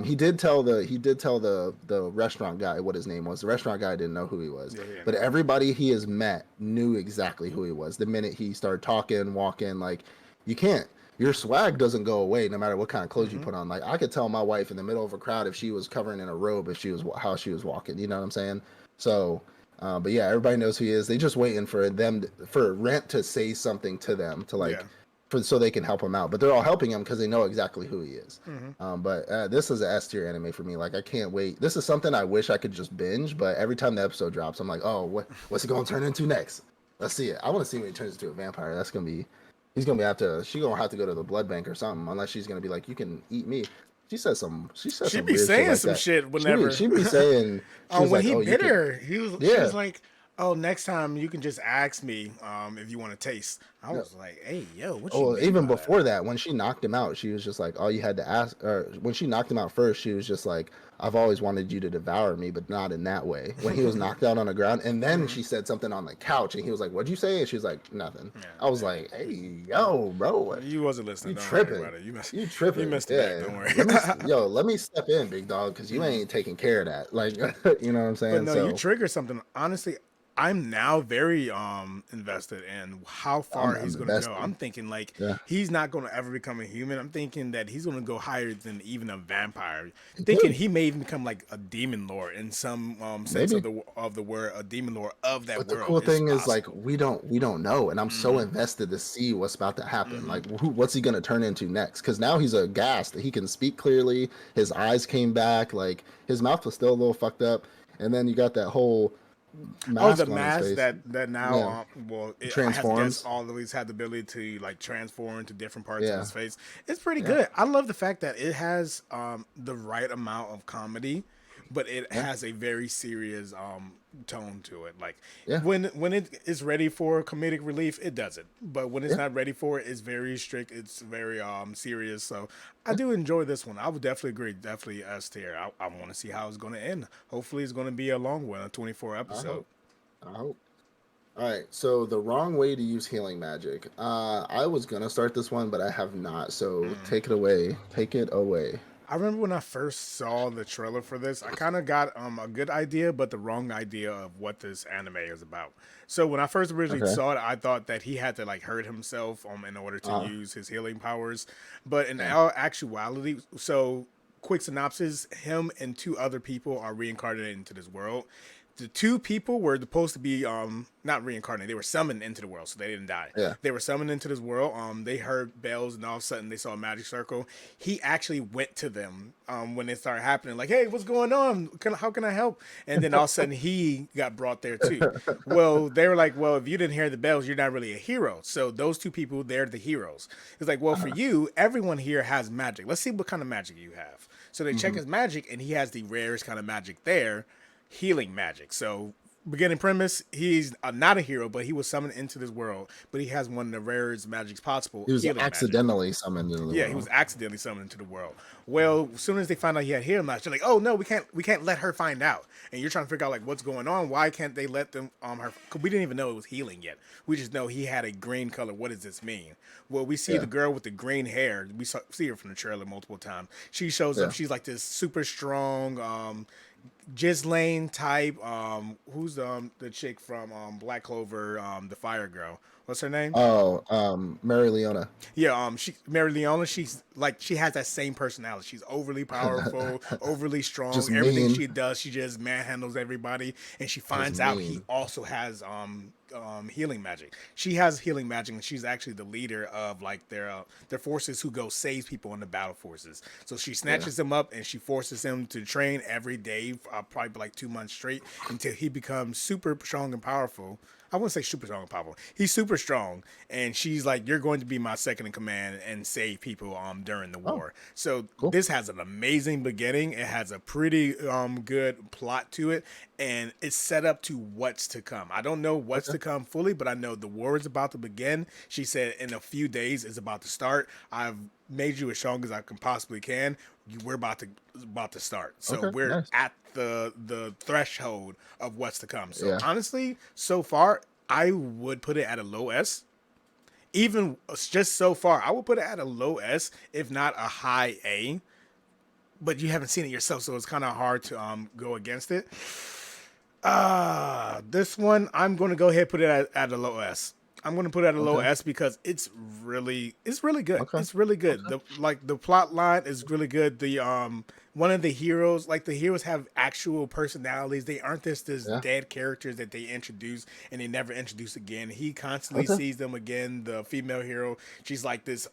He did tell the restaurant guy what his name was. The restaurant guy didn't know who he was, but everybody he has met knew exactly who he was the minute he started talking, walking. Like, your swag doesn't go away no matter what kind of clothes you put on. Like, I could tell my wife in the middle of a crowd if she was covering in a robe, how she was walking. You know what I'm saying? So. But yeah, everybody knows who he is. They just waiting for Rent to say something to them so they can help him out. But they're all helping him because they know exactly who he is. But this is an S tier anime for me. Like, I can't wait. This is something I wish I could just binge. But every time the episode drops, I'm like, oh, what's he gonna turn into next? Let's see it. I want to see when he turns into a vampire. She's gonna have to go to the blood bank or something, unless she's gonna be like, you can eat me. She be saying some shit whenever she be saying. When he bit her, she was like, "Oh, next time you can just ask me if you want to taste." I was like, "Hey, yo, what you?" Even before that, when she knocked him out, she was just like, "All you had to ask." Or when she knocked him out first, she was just like, "I've always wanted you to devour me, but not in that way." When he was knocked out on the ground, and then she said something on the couch, and he was like, "What'd you say?" And she was like, "Nothing." I was like, "Hey, yo, bro, you wasn't listening. You don't tripping? Worry about it. You tripping? You missed it. Don't worry. Let me step in, big dog, because you ain't taking care of that. Like, you know what I'm saying? But no, you triggered something. Honestly, I'm now very invested in how far I'm he's gonna go. invested. I'm thinking like Yeah, he's not gonna ever become a human. I'm thinking that he's gonna go higher than even a vampire. he Thinking could he may even become like a demon lord in some sense maybe. of the word, a demon lord of that But the world. cool It's thing is, like, possible. we don't know, and I'm so Hmm. invested to see what's about to happen. Hmm. Like, what's he gonna turn into next? Because now he's a ghast. He can speak clearly. His eyes came back. Like, his mouth was still a little fucked up, and then you got that whole Oh, the mask on his mask face. that now, Yeah, well, it has guess transforms. always had the ability to like transform to different parts of Yeah, his face. It's pretty yeah, good. I love the fact that it has the right amount of comedy, but it yeah, has a very serious tone to it. Like yeah, when it is ready for comedic relief, it does it. But when it's yeah, not ready for it, it's very strict. It's very serious. So I yeah. do enjoy this one. I would definitely agree. Definitely S tier. I want to see how it's going to end. Hopefully, it's going to be a long one, a 24 I episode. hope. I hope. All right, so the wrong way to use healing magic. I was gonna start this one, but I have not. So take it away. Take it away. I remember when I first saw the trailer for this, I kind of got a good idea, but the wrong idea of what this anime is about. So when I first originally Okay. saw it, I thought that he had to like hurt himself in order to Uh, use his healing powers, but in yeah. all actuality, so quick synopsis: him and two other people are reincarnated into this world. The two people were supposed to be not reincarnated, they were summoned into the world, so they didn't die. Yeah. They were summoned into this world. They heard bells, and all of a sudden they saw a magic circle. He actually went to them when it started happening, like, hey, what's going on, how can I help? And then all of a sudden he got brought there too. Well, they were like, well, if you didn't hear the bells, you're not really a hero. So those two people, they're the heroes. It's like, well, for Uh, you, everyone here has magic, let's see what kind of magic you have. So they check hmm his magic, and he has the rarest kind of magic there, healing magic. So beginning premise, he's not a hero, but he was summoned into this world, but he has one of the rarest magics possible, He was healing magic. accidentally summoned into the Yeah, he was world. accidentally summoned into the world. Well, as soon as they found out he had healing magic, they're like, "Oh no, we can't let her find out." And you're trying to figure out like what's going on. Why can't they let them her? Cause we didn't even know it was healing yet. We just know he had a green color. What does this mean? Well, we see the Yeah. girl with the green hair. See her from the trailer multiple times. She shows up. Yeah. She's like this super strong, Lane type. Who's the chick from Black Clover, the fire girl? What's her name? Oh, Mary Leona. Yeah, she Mary Leona. She's like she has that same personality. She's overly powerful, overly strong. Just Everything mean. she does, she just manhandles everybody. And she Just finds out he mean. also has healing magic. She has healing magic, and she's actually the leader of like their forces who go save people in the battle forces. So she Yeah. snatches him up and she forces him to train every day, probably like 2 months straight, until he becomes super strong and powerful. I wouldn't say super strong and powerful. He's super strong, and she's like, "You're going to be my second in command and save people during the Oh, war." So cool. this has an amazing beginning. It has a pretty good plot to it, and it's set up to what's to come. I don't know what's Okay. to come fully, but I know the war is about to begin. She said in a few days it's about to start. I've made you as strong as I can possibly can. We're about to start. So Okay. we're Nice. at the threshold of what's to come. So Yeah. honestly, so far, I would put it at a low S. Even just so far, I would put it at a low S, if not a high A. But you haven't seen it yourself, so it's kind of hard to go against it. This one I'm going to go ahead and put it at a low S. I'm going to put it at a low Okay. S because it's really good. Okay. It's really good. Okay. The plot line is really good. The one of the heroes, like the heroes have actual personalities. They aren't just this Yeah. dead characters that they introduce and they never introduce again. He constantly Okay. sees them again. The female hero, she's like this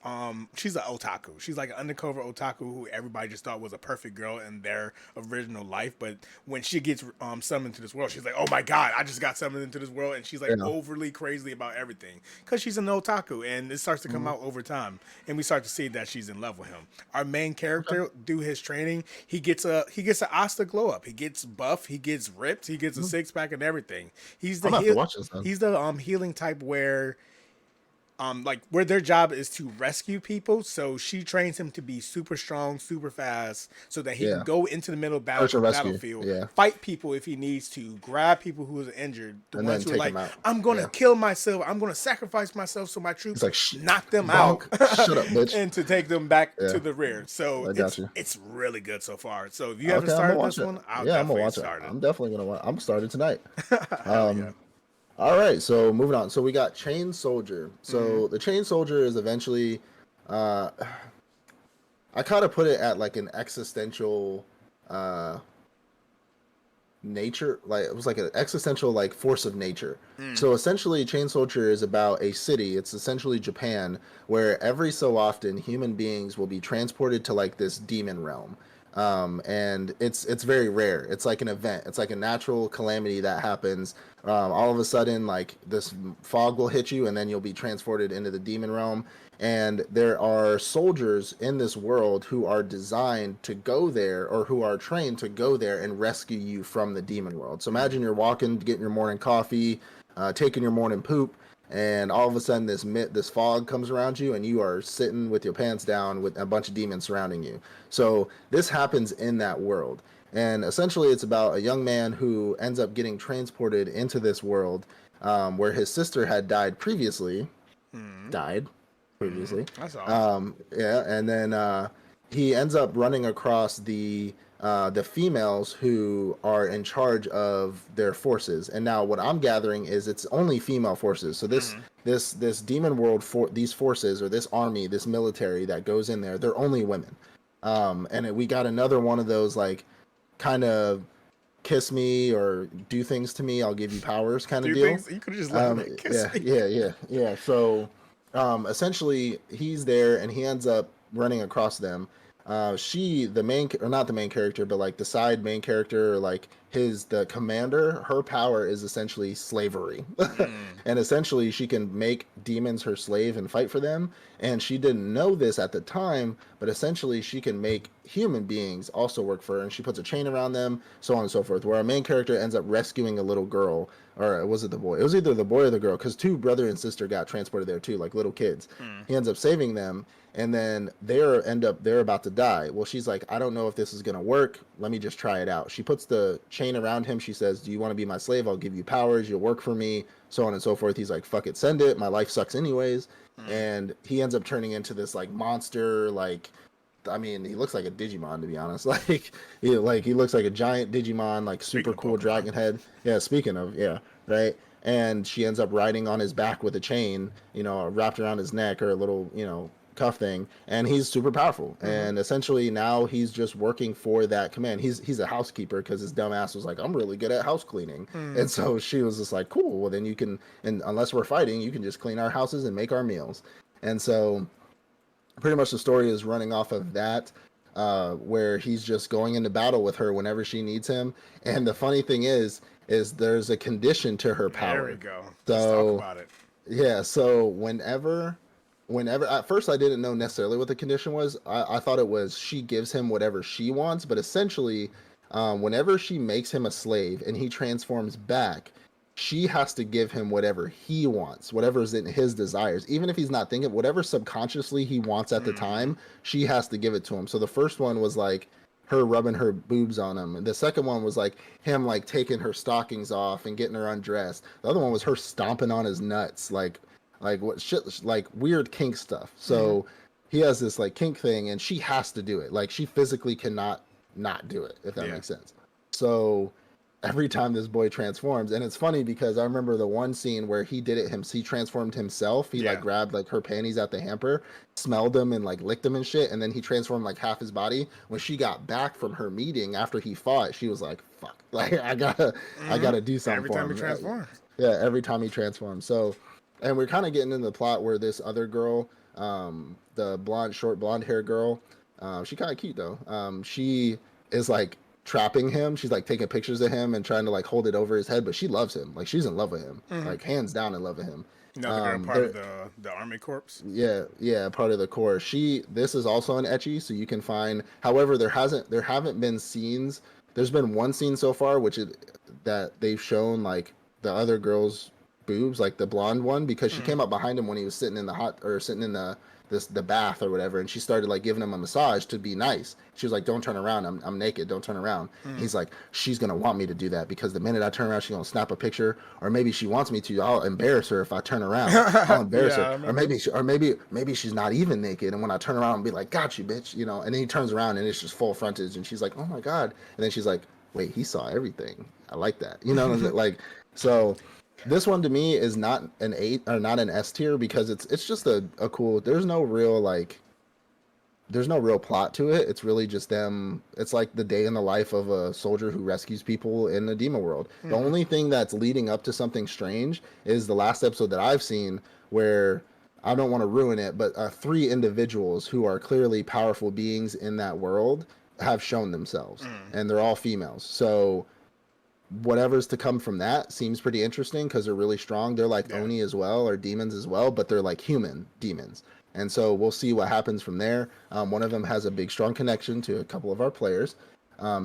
she's an otaku. She's like an undercover otaku who everybody just thought was a perfect girl in their original life, but when she gets summoned to this world, she's like, "Oh my god, I just got summoned into this world," and she's like Yeah. overly crazy about everything because she's an otaku, and it starts to come Mhm. out over time, and we start to see that she's in love with him. Our main Okay. character, do his training, he gets an Asta glow up. He gets buff, he gets ripped, he gets a Mhm. 6 pack and everything. He's I'm the gonna have to watch this then. he's the healing type where like where their job is to rescue people. So she trains him to be super strong, super fast, so that he can Yeah. go into the middle Search and rescue. battlefield, Yeah. fight people if he needs to, grab people who are injured, the And then ones who are take like, him out. "I'm gonna Yeah. kill myself, I'm gonna sacrifice myself so my He's troops like, knock them out," bonk. Shut up, bitch. and to take them back to Yeah. the rear. So I got you. it's really good so far. So if you haven't Okay, I'm gonna started watch this it. one, I'll Yeah, I'm gonna definitely watch it. start it. I'm definitely gonna watch. I'm started tonight. Hell Um, yeah. All right, so moving on. So we got Chain Soldier. Mm-hmm. So the Chain Soldier is eventually, uh, I kind of put it at like an existential uh, nature, like it was like an existential like force of nature. Mm. So essentially, Chain Soldier is about a city. It's essentially Japan, where every so often human beings will be transported to like this demon realm. And it's very rare. It's like an event. It's like a natural calamity that happens. All of a sudden, like this fog will hit you, and then you'll be transported into the demon realm. And there are soldiers in this world who are designed to go there, or who are trained to go there and rescue you from the demon world. So imagine you're walking, getting your morning coffee, taking your morning poop, and all of a sudden this fog comes around you, and you are sitting with your pants down with a bunch of demons surrounding you. So this happens in that world, and essentially it's about a young man who ends up getting transported into this world, where his sister had died previously, Mm-hmm. died Mm-hmm. previously. That's off. Yeah, and then he ends up running across the females who are in charge of their forces. And now what I'm gathering is it's only female forces. So Mm-hmm. this demon world, for these forces, or this army, this military that goes in there, they're only women. We got another one of those like kind of kiss me or do things to me, I'll give you powers kind of Do deal. things you could have just left it. Kiss me. Yeah. So, essentially, he's there and he ends up running across them. She, the main, or not the main character, but like the side main character, or like the commander, her power is essentially slavery. Mm. And essentially, she can make demons her slave and fight for them. And she didn't know this at the time, but essentially, she can make human beings also work for her. And she puts a chain around them, so on and so forth. Where our main character ends up rescuing a little girl, or was it the boy? It was either the boy or the girl, because two brother and sister got transported there too, like little kids. Mm. He ends up saving them, and then they're about to die. Well, she's like, I don't know if this is gonna work. Let me just try it out. She puts the chain around him. She says, "Do you want to be my slave? I'll give you powers. You'll work for me." So on and so forth. He's like, "Fuck it, send it. My life sucks anyways." Mm. And he ends up turning into this like monster, like I mean, he looks like a Digimon to be honest. He looks like a giant Digimon, like super Speaking of cool Pokemon. dragon head. Yeah, speaking of, yeah, right. And she ends up riding on his back with a chain, wrapped around his neck, or a little, cuff thing, and he's super powerful. Mm-hmm. And essentially now he's just working for that command. He's a housekeeper because his dumb ass was like, I'm really good at house cleaning. Mm. And so she was just like, cool, well then you can, and unless we're fighting, you can just clean our houses and make our meals. And so pretty much the story is running off of that, where he's just going into battle with her whenever she needs him. And the funny thing is there's a condition to her There we power. go. Let's talk So about it. yeah, so whenever at first I didn't know necessarily what the condition was. I thought it was she gives him whatever she wants, but essentially, whenever she makes him a slave and he transforms back, she has to give him whatever he wants, whatever's in his desires, even if he's not thinking, whatever subconsciously he wants at the Mm-hmm. time, she has to give it to him. So the first one was like her rubbing her boobs on him, and the second one was like him like taking her stockings off and getting her undressed. The other one was her stomping on his nuts, like what shit, like weird kink stuff. Mm-hmm. So he has this like kink thing, and she has to do it. Like she physically cannot not do it, if that Yeah. makes sense. So every time this boy transforms, and it's funny because I remember the one scene where he did it him he transformed himself. He like Yeah. grabbed like her panties at the hamper, smelled them and like licked them and shit, and then he transformed like half his body. When she got back from her meeting after he fought, she was like, fuck, like I Mm-hmm. gotta do something Every for time he him. transforms. Yeah, every time he transforms. So, and we're kind of getting into the plot where this other girl, the short blonde hair girl, she kind of cute though. She is like trapping him. She's like taking pictures of him and trying to like hold it over his head, but she loves him. Like she's in love with him, Mm-hmm. like hands down in love with him. Another girl part of There, the Army Corps. yeah, part of the core. This is also an etchy, so you can find. However, there haven't been scenes. There's been one scene so far, which is that they've shown like the other girl's boobs, like the blonde one, because she Mm-hmm. came up behind him when he was sitting in the bath or whatever, and she started like giving him a massage to be nice. She was like, "Don't turn around. I'm naked. Don't turn around." Mm-hmm. He's like, "She's gonna want me to do that because the minute I turn around, she's gonna snap a picture, or maybe she wants me to. I'll embarrass her if I turn around. I'll embarrass Yeah, her, I or remember. maybe she's not even naked, and when I turn around, I'll be like, 'Got you, bitch,' you know." And then he turns around and it's just full frontage, and she's like, "Oh my god!" And then she's like, "Wait, he saw everything. I like that, you know." Like so. This one to me is not an 8 or not an S tier because it's just a cool. There's no real plot to it. It's really just them. It's like the day in the life of a soldier who rescues people in the demon world. The only thing that's leading up to something strange is the last episode that I've seen where I don't want to ruin it, but three individuals who are clearly powerful beings in that world have shown themselves, and they're all females. So whatever's to come from that seems pretty interesting because they're really strong. They're like Yeah. Oni as well, or demons as well, but they're like human demons. And so we'll see what happens from there. One of them has a big, strong connection to a couple of our players.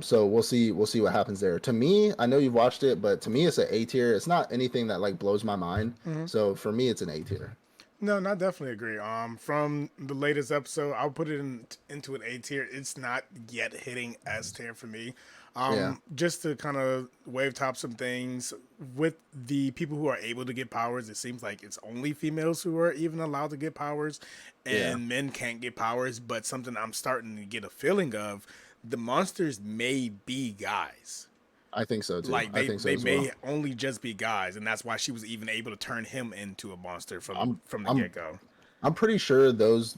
So we'll see. We'll see what happens there. To me, I know you've watched it, but to me, it's an A tier. It's not anything that like blows my mind. So for me, it's an A tier. No, I definitely agree. From the latest episode, I'll put it into an A tier. It's not yet hitting S tier for me. Yeah, Just to kind of wave top some things with the people who are able to get powers, it seems like it's only females who are even allowed to get powers, yeah, and men can't get powers. But something I'm starting to get a feeling of, the monsters may be guys. I think so too. Like I they think so they as well. may only just be guys, and that's why she was even able to turn him into a monster I'm from the I'm get go. I'm pretty sure those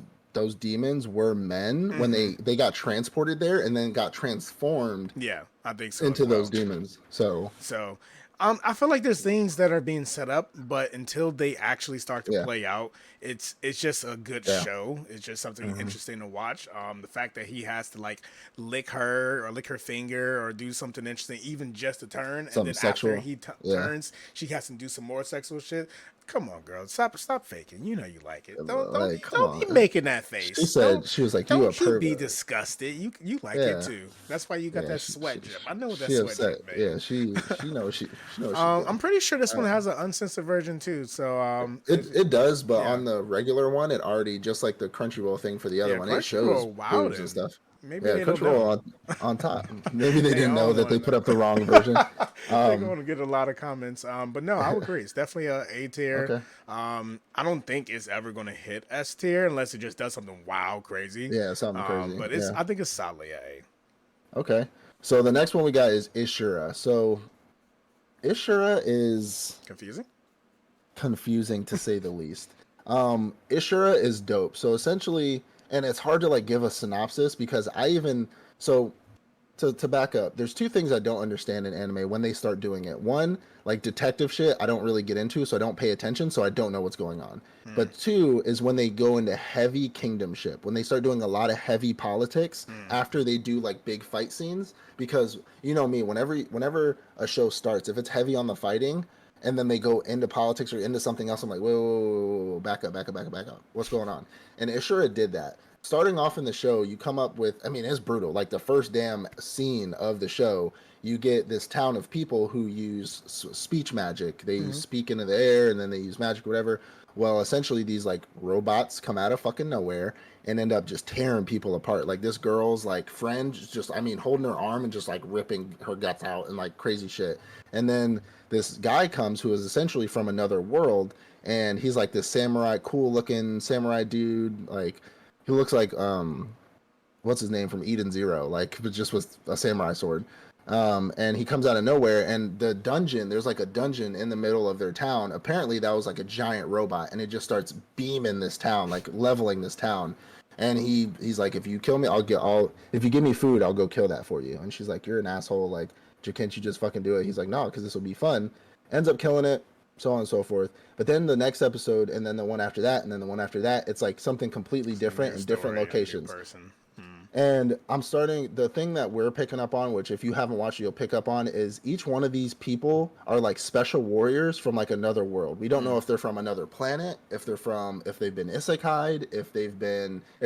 demons were men when they got transported there and then got transformed Yeah, I think so as into those well. demons. So So, I feel like there's things that are being set up, but until they actually start to yeah, play out, it's just a good yeah, show. It's just something hmm interesting to watch. The fact that he has to like lick her or lick her finger or do something interesting, even just to turn, and something then after sexual. he Yeah, turns, she has to do some more sexual shit. Come on, girl, stop faking. You know you like it. like come Don't on. be making that She face. said she was like, "You a Don't you be pervert." disgusted. You like it Yeah, too. That's why you got yeah. that sweat drip. I know what that She sweat upset. drip made. Yeah, she knows she knows what she's I'm doing. pretty sure this All one right. has an uncensored version too. So It does, but yeah, on the regular one, it already just like the Crunchyroll thing for the other yeah, one, it shows Crunchyroll wowed boobs and him. stuff. Maybe Yeah, they don't know. Crunchyroll on top. Maybe they Hey, didn't I know don't that want they to put know. up the wrong version. They're Um, going to get a lot of comments. But no, I would agree. It's definitely a A tier. okay. I don't think it's ever going to hit S tier unless it just does something wow crazy. Yeah, something crazy. But Yeah. I think it's solidly a A. Okay. So the next one we got is Ishura. So Ishura is Confusing? confusing to say the least. Ishura is dope. So essentially, and it's hard to like give a synopsis because I even so to back up, there's two things I don't understand in anime when they start doing it. One, like detective shit, I don't really get into, so I don't pay attention, so I don't know what's going on. Hmm. But two is when they go into heavy kingdomship, when they start doing a lot of heavy politics Hmm. after they do like big fight scenes. Because you know me, whenever a show starts, if it's heavy on the fighting, and then they go into politics or into something else, I'm like, whoa, back up, back up, back up, back up. What's going on? And Ishura did that. Starting off in the show, you come up with, I mean, it's brutal. Like the first damn scene of the show, you get this town of people who use speech magic. They Hmm. speak into the air and then they use magic, whatever. Well, essentially, these like robots come out of fucking nowhere and end up just tearing people apart. Like this girl's like friend, just I mean, holding her arm and just like ripping her guts out and like crazy shit. And then this guy comes who is essentially from another world, and he's like this samurai, cool looking samurai dude. Like he looks like what's his name from Eden Zero, like but just with a samurai sword. And he comes out of nowhere, and the dungeon, there's like a dungeon in the middle of their town. Apparently, that was like a giant robot, and it just starts beaming this town, like leveling this town. And he's like, if you kill me, if you give me food, I'll go kill that for you. And she's like, you're an asshole, like, can't you just fucking do it? He's like, no, because this will be fun. Ends up killing it, so on and so forth. But then the next episode, and then the one after that, and then the one after that, it's like something completely It's a different new in different story, a new locations. person. Hmm. And I'm starting the thing that we're picking up on, which if you haven't watched it, you'll pick up on, is each one of these people are like special warriors from like another world. We don't know Hmm. if they're from another planet, if they've been isekai'd, if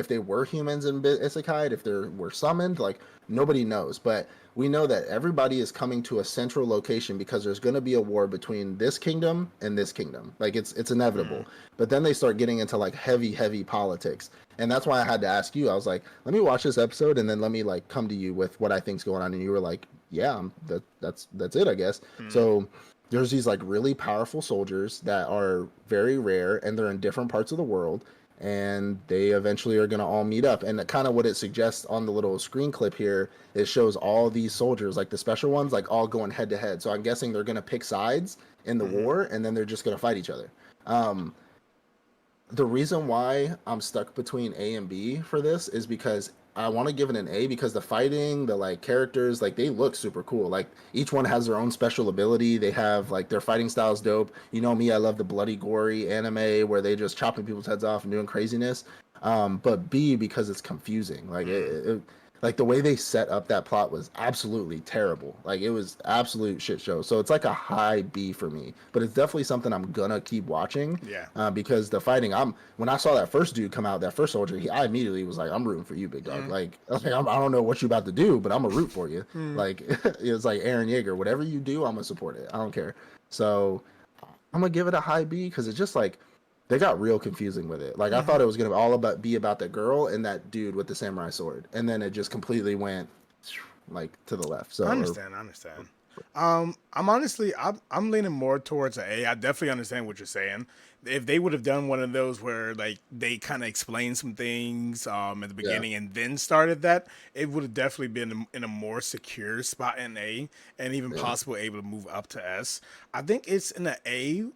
they were humans and been isekai'd, if they were summoned, like nobody knows. But we know that everybody is coming to a central location because there's going to be a war between this kingdom and this kingdom. Like it's Hmm. inevitable. But then they start getting into like heavy politics. And that's why I had to ask you. I was like, let me watch this episode and then let me like come to you with what I think's going on. And you were like, yeah, that's it, I guess. Hmm. So there's these like really powerful soldiers that are very rare and they're in different parts of the world. and they eventually are going to all meet up. And kind of what it suggests on the little screen clip here, it shows all these soldiers, like the special ones, like all going head to head. So I'm guessing they're going to pick sides in the war, and then they're just going to fight each other. The reason why I'm stuck between A and B for this is because I want to give it an A because the fighting, the like characters, like they look super cool. Like each one has their own special ability. They have like their fighting styles dope. You know me, I love the bloody, gory anime where they just chopping people's heads off and doing craziness. But B because it's confusing. Like like the way they set up that plot was absolutely terrible. Like it was absolute shit show. So it's like a high B for me, but it's definitely something I'm gonna keep watching. Yeah. Because the fighting, when I saw that first dude come out, that first soldier, I immediately was like, I'm rooting for you, big dog. Like I don't know what you about to do, but I'm gonna root for you. Like it's like Aaron Yeager, whatever you do, I'm gonna support it. I don't care. So I'm gonna give it a high B because it's just like they got real confusing with it. Like I thought it was gonna be about the girl and that dude with the samurai sword, and then it just completely went like to the left. So I understand. I'm honestly, I'm leaning more towards an A. I definitely understand what you're saying. If they would have done one of those where like they kind of explained some things at the yeah, beginning and then started that, it would have definitely been in a more secure spot in A, and even yeah. possible able to move up to S. I think it's in an A,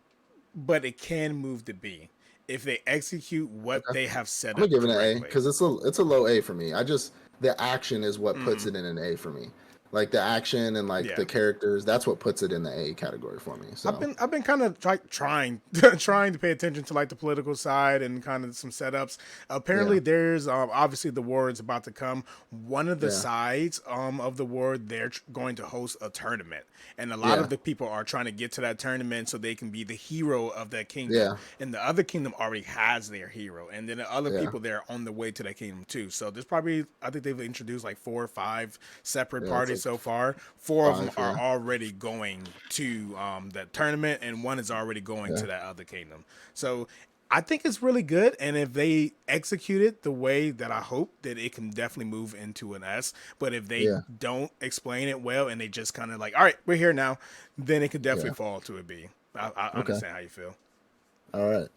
but it can move to B if they execute what Okay. they have set I'm gonna up give it an A correctly. because it's a low A for me. I just the action is what puts it in an A for me. Like the action and like Yeah. the characters, that's what puts it in the A category for me. So I've been kind of like trying trying to pay attention to like the political side and kind of some setups. yeah, Apparently, there's obviously the war is about to come. One of the yeah, sides of the war, they're going to host a tournament, and a lot yeah, of the people are trying to get to that tournament so they can be the hero of that kingdom. yeah, And the other kingdom already has their hero, and then the other yeah, people there on the way to that kingdom too. So there's probably I think they've introduced like 4 or 5 separate yeah. It's parties like so far. 4 of them 5. are Yeah, already going to that tournament, and one is already going yeah, to that other kingdom. So I think it's really good, and if they execute it the way that I hope, that it can definitely move into an S. But if they yeah, don't explain it well and they just kind of like, all right, we're here now, then it could definitely yeah. fall to a B. I Okay, understand how you feel. all right.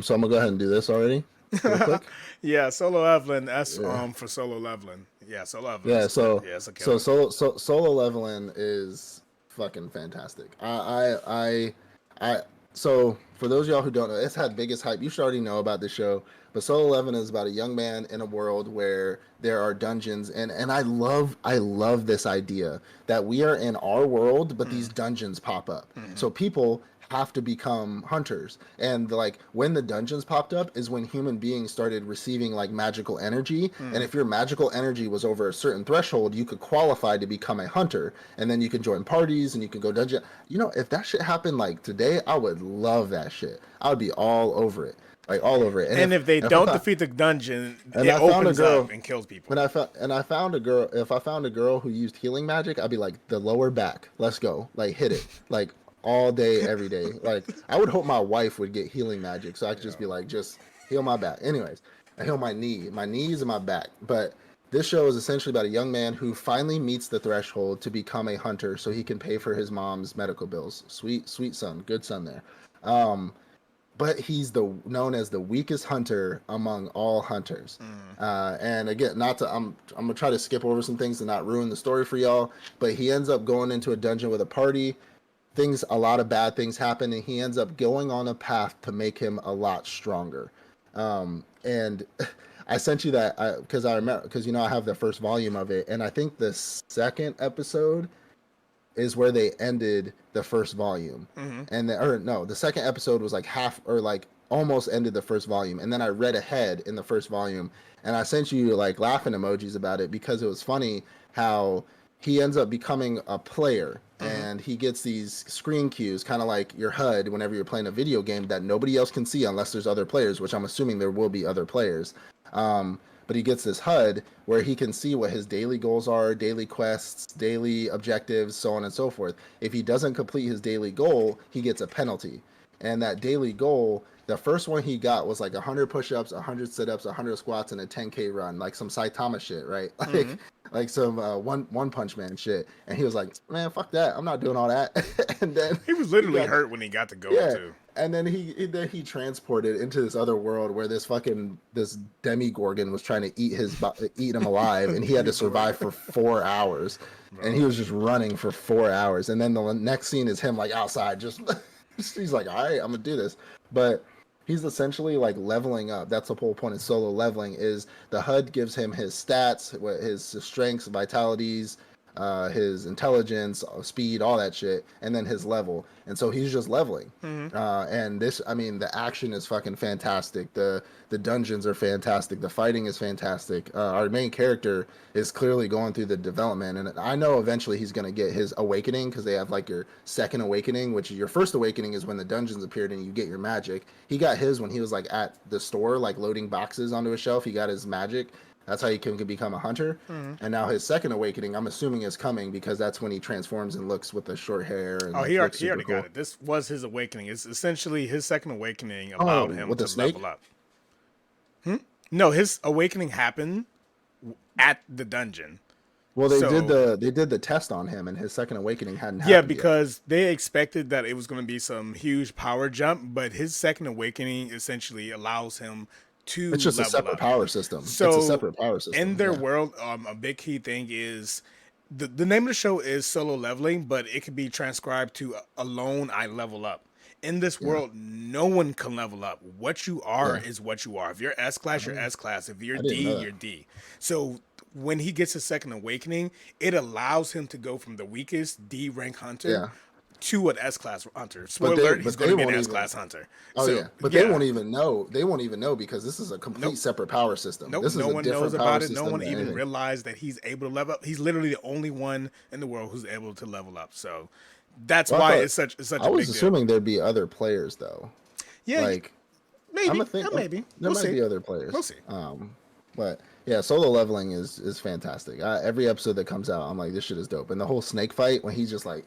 So I'm gonna go ahead and do this already, real quick. Yeah, solo leveling. That's Yeah. for solo leveling. Yeah, solo leveling. Yeah, Yeah, it's a killer. solo leveling is fucking fantastic. I so for those of y'all who don't know, it's had biggest hype. You should already know about this show, but Solo Leveling is about a young man in a world where there are dungeons, and I love this idea that we are in our world, but these dungeons pop up. So people have to become hunters, and like when the dungeons popped up is when human beings started receiving like magical energy, and if your magical energy was over a certain threshold, you could qualify to become a hunter, and then you can join parties and you can go dungeon. You know, if that shit happened like today, I would love that shit. I would be all over it, like all over it. And if they And if I don't found, defeat the dungeon, and it I found a opens up girl and kills people. when I found a girl, if I found a girl who used healing magic, I'd be like, the lower back, let's go, like hit it, like all day, every day. Like I would hope my wife would get healing magic, so I could just be like, just heal my back. Anyways, I heal my knees, and my back. But this show is essentially about a young man who finally meets the threshold to become a hunter, so he can pay for his mom's medical bills. Sweet, sweet son, good son there. Um, but he's the known as the weakest hunter among all hunters. And again, not to I'm gonna try to skip over some things to not ruin the story for y'all. But he ends up going into a dungeon with a party. A lot of bad things happen, and he ends up going on a path to make him a lot stronger. And I sent you that because I remember because I have the first volume of it, and I think the second episode is where they ended the first volume. And or no, the second episode was like half or like almost ended the first volume, and then I read ahead in the first volume, and I sent you like laughing emojis about it because it was funny how he ends up becoming a player, and he gets these screen cues kind of like your HUD whenever you're playing a video game that nobody else can see unless there's other players, which I'm assuming there will be other players. But he gets this HUD where he can see what his daily goals are, daily quests, daily objectives, so on and so forth. If he doesn't complete his daily goal, he gets a penalty. And that daily goal, the first one he got was like 100 push-ups, 100 sit-ups, 100 squats, and a 10K run, like some Saitama shit, right? Like some one punch man shit. And he was like, man, fuck that, I'm not doing all that. And then He was he literally got hurt when he got the goal yeah. too. And then he transported into this other world where this demigorgon was trying to eat him alive, and he had to survive for 4 hours, and he was just running for 4 hours. And then the next scene is him like outside, just he's like, all right, I'm gonna do this, but he's essentially like leveling up. That's the whole point of solo leveling. Is the HUD gives him his stats, his strengths, vitalities, his intelligence, speed, all that shit, and then his level. And so he's just leveling. And this, I mean, the action is fucking fantastic. The dungeons are fantastic. The fighting is fantastic. Our main character is clearly going through the development, and I know eventually he's gonna get his awakening, because they have like your second awakening, which your first awakening is when the dungeons appeared and you get your magic. He got his when he was like at the store, like loading boxes onto a shelf. He got his magic. That's how he can become a hunter. And now his second awakening, I'm assuming, is coming, because that's when he transforms and looks with the short hair. And he already got it. This was his awakening. It's essentially his second awakening allowed him to level up. No, his awakening happened at the dungeon. Well, they did the test on him, and his second awakening hadn't happened. Yeah, because they expected that it was going to be some huge power jump, but his second awakening essentially allows him to. It's just a separate power system. So it's a separate power system. In their world, a big key thing is the name of the show is Solo Leveling, but it could be transcribed to Alone I Level Up. In this world, no one can level up. What you are is what you are. If you're S class, you're S class. If you're D, you're D. So when he gets his second awakening, it allows him to go from the weakest D rank hunter to an S class hunter. Spoiler alert, he's going to be an S class hunter. But they won't even know. They won't even know, because this is a complete separate power system. Nope, no one knows about it. No one even realized that he's able to level up. He's literally the only one in the world who's able to level up. So that's why it's such a big deal. I was assuming there'd be other players, though. Yeah, like maybe. Maybe there might be other players. We'll see. But yeah, solo leveling is fantastic. Every episode that comes out, I'm like, this shit is dope. And the whole snake fight, when he was like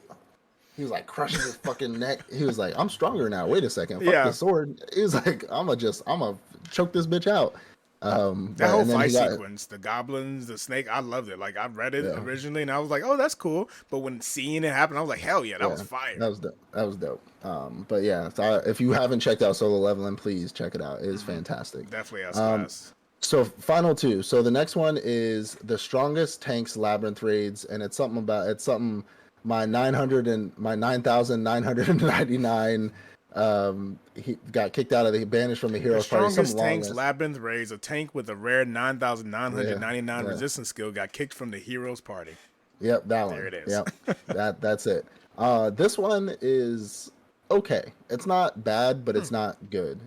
crushing his fucking neck. He was like, I'm stronger now. Wait a second. Fuck the sword. He was like, I'm gonna choke this bitch out. That whole fight sequence, the goblins, the snake, I loved it. Like, I read it originally, and I was like, oh, that's cool. But when seeing it happen, I was like, hell yeah, that was fire. That was dope. But yeah, so if you haven't checked out Solo Leveling, please check it out. It is fantastic. Definitely S-class. So final two. So the next one is the strongest tanks labyrinth raids, and it's something my 9,999. He got kicked out of banished from the heroes party. Strongest tanks labyrinth raids. A tank with a rare 9,999 resistance skill got kicked from the heroes party. Yep, that one. There it is. Yep, that's it. This one is okay. It's not bad, but it's not good.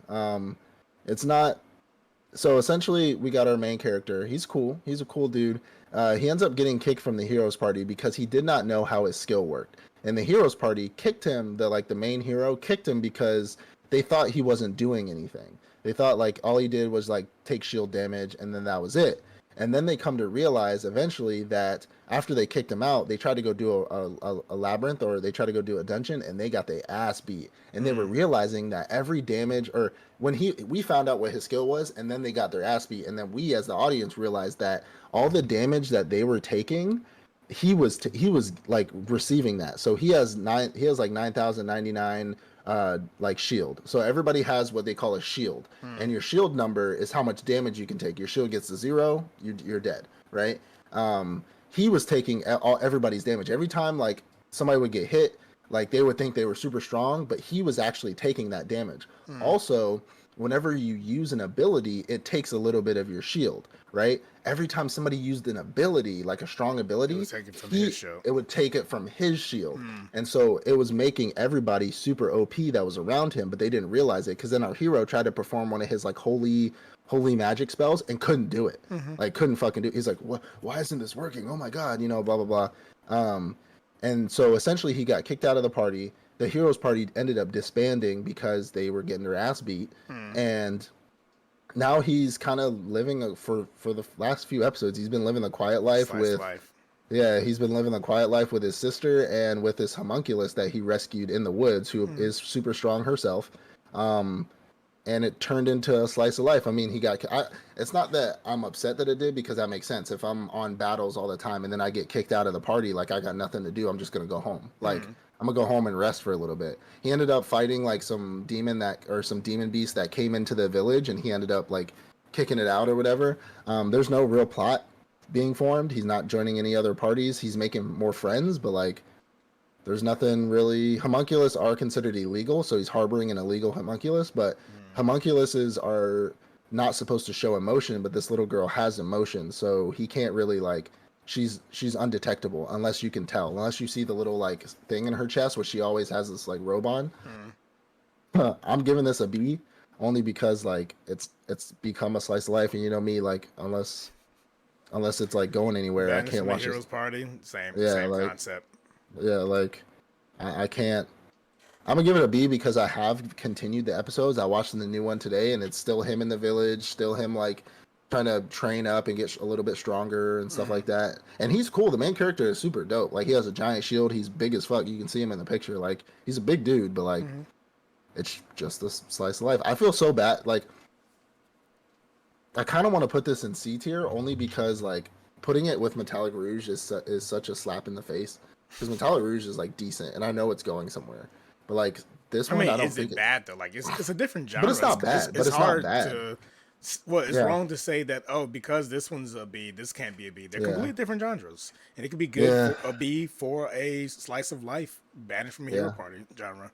It's not. So essentially, we got our main character. He's cool. He's a cool dude. He ends up getting kicked from the heroes party because he did not know how his skill worked. And the heroes party kicked him. The main hero kicked him because they thought he wasn't doing anything. They thought like all he did was like take shield damage, and then that was it. And then they come to realize eventually that after they kicked him out, they tried to go do a labyrinth, or they tried to go do a dungeon, and they got their ass beat. And they were realizing that every damage, or when we found out what his skill was, and then they got their ass beat, and then we as the audience realized that all the damage that they were taking, he was like receiving that. So he has like 9,099 like shield. So everybody has what they call a shield, and your shield number is how much damage you can take. Your shield gets to 0, you're dead, right? He was taking everybody's damage every time. Like somebody would get hit, like they would think they were super strong, but he was actually taking that damage. Also, whenever you use an ability, it takes a little bit of your shield, right? Every time somebody used an ability, like a strong ability, it would take it from his shield. And so it was making everybody super OP that was around him, but they didn't realize it, because then our hero tried to perform one of his like holy magic spells and couldn't do it. Like couldn't fucking do it. He's like, what? Why isn't this working? Oh my God, blah, blah, blah. And so essentially he got kicked out of the party. The heroes party ended up disbanding because they were getting their ass beat. And now he's kind of living for the last few episodes. He's been living the quiet life he's been living the quiet life with his sister and with this homunculus that he rescued in the woods, who is super strong herself. And it turned into a slice of life. I mean, it's not that I'm upset that it did, because that makes sense. If I'm on battles all the time and then I get kicked out of the party, like I got nothing to do, I'm just going to go home. Like I'm gonna go home and rest for a little bit. He ended up fighting like some demon beast that came into the village, and he ended up like kicking it out or whatever. There's no real plot being formed. He's not joining any other parties. He's making more friends, but like there's nothing really. Homunculus are considered illegal, so he's harboring an illegal homunculus. But homunculuses are not supposed to show emotion, but this little girl has emotion, so he can't really like. She's undetectable unless you can tell, unless you see the little like thing in her chest, where she always has this like robe on. I'm giving this a B, only because like it's become a slice of life, and you know me, like unless it's like going anywhere, I can't watch Heroes it. Party, same Like concept. yeah, like I can't. I'm gonna give it a B because I have continued the episodes. I watched the new one today, and it's still him in the village, still him like trying to train up and get a little bit stronger and stuff like that. And he's cool. The main character is super dope. Like he has a giant shield. He's big as fuck. You can see him in the picture. Like he's a big dude, but like it's just a slice of life. I feel so bad. Like I kind of want to put this in C tier only because like putting it with Metallic Rouge is such a slap in the face. Because Metallic Rouge is like decent, and I know it's going somewhere. But like this one, I don't Is think it bad though? Like it's a different genre. But it's not bad. But it's not bad. It's wrong to say that because this one's a B, this can't be a B. They're completely different genres, and it could be good for a B for a slice of life, banished from a hero party genre.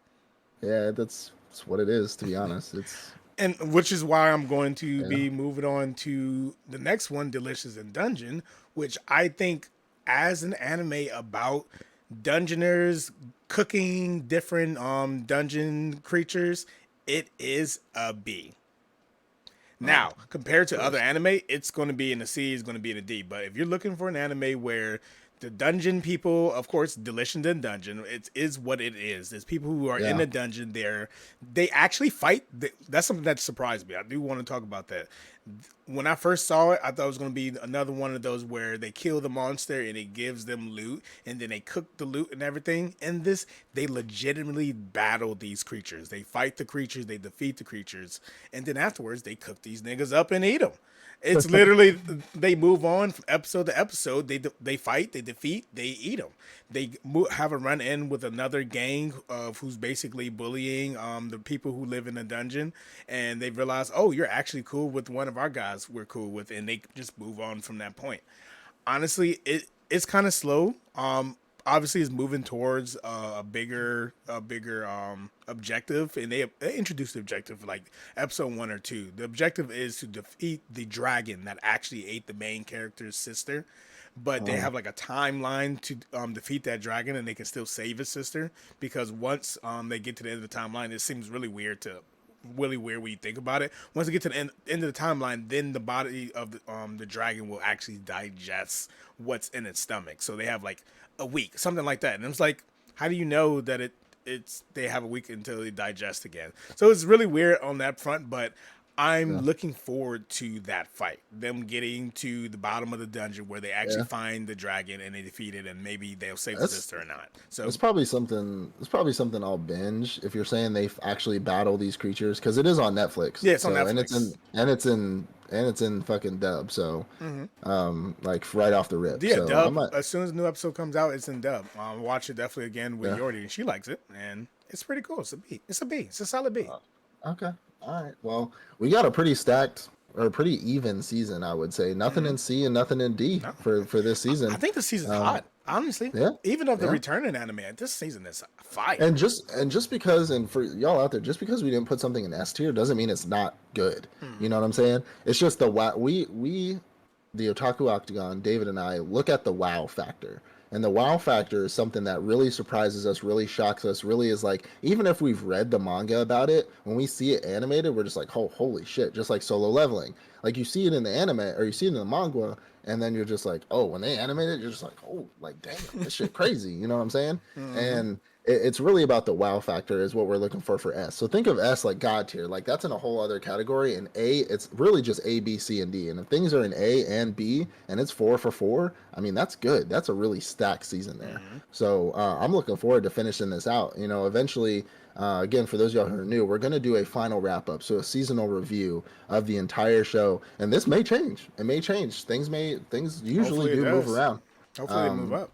Yeah, that's what it is. To be honest, it's and which is why I'm going to be moving on to the next one, Delicious in Dungeon, which I think as an anime about dungeoners cooking different dungeon creatures, it is a B. Now, compared to other anime, it's going to be in a C, it's going to be in a D. But if you're looking for an anime where the dungeon people, of course, Delicious in Dungeon, it is what it is. There's people who are in a dungeon there. They actually fight. That's something that surprised me. I do want to talk about that. When I first saw it, I thought it was going to be another one of those where they kill the monster and it gives them loot, and then they cook the loot and everything. In this, they legitimately battle these creatures. They fight the creatures, they defeat the creatures, and then afterwards, they cook these niggas up and eat them. It's literally they move on from episode to episode. They fight, they defeat, they eat them. They have a run in with another gang of who's basically bullying the people who live in the dungeon, and they realize, oh, you're actually cool with one of our guys we're cool with, and they just move on from that point. Honestly, it's kind of slow. Obviously is moving towards a bigger objective, and they introduced the objective like episode 1 or 2. The objective is to defeat the dragon that actually ate the main character's sister, but they have like a timeline to defeat that dragon, and they can still save his sister, because once they get to the end of the timeline, it seems really weird when you think about it. Once they get to the end of the timeline, then the body of the dragon will actually digest what's in its stomach. So they have like a week, something like that. And it's like, how do you know that they have a week until they digest again? So it's really weird on that front, but I'm looking forward to that fight. Them getting to the bottom of the dungeon where they actually find the dragon and they defeat it, and maybe they'll save the sister or not. So it's probably something. It's probably something I'll binge if you're saying they actually battle these creatures, because it is on Netflix. Yeah, it's on Netflix, and it's in fucking dub. So, like right off the rip. Yeah, so dub. As soon as the new episode comes out, it's in dub. Watch it definitely again with Yordi, and she likes it, and it's pretty cool. It's a B. It's a B. It's a solid B. Okay. All right. Well, we got a pretty stacked or pretty even season, I would say. Nothing in C and nothing in D for this season. I think the season's hot, honestly. Yeah. Even of the returning anime, this season is fire. And just because, and for y'all out there, just because we didn't put something in S tier doesn't mean it's not good. You know what I'm saying? It's just the we the Otaku Octagon, David and I, look at the wow factor. And the wow factor is something that really surprises us, really shocks us, really is like, even if we've read the manga about it, when we see it animated, we're just like, oh, holy shit, just like Solo Leveling. Like, you see it in the anime, or you see it in the manga, and then you're just like, oh, when they animate it, you're just like, oh, like, damn, this shit crazy, you know what I'm saying? And it's really about the wow factor is what we're looking for S. So think of S like God tier, like that's in a whole other category. And A, it's really just A, B, C, and D. And if things are in A and B and it's 4 for 4, I mean, that's good. That's a really stacked season there. So I'm looking forward to finishing this out. You know, eventually, again, for those of y'all who are new, we're going to do a final wrap up. So a seasonal review of the entire show. And this may change. It may change. Things usually do move around. Hopefully they move up.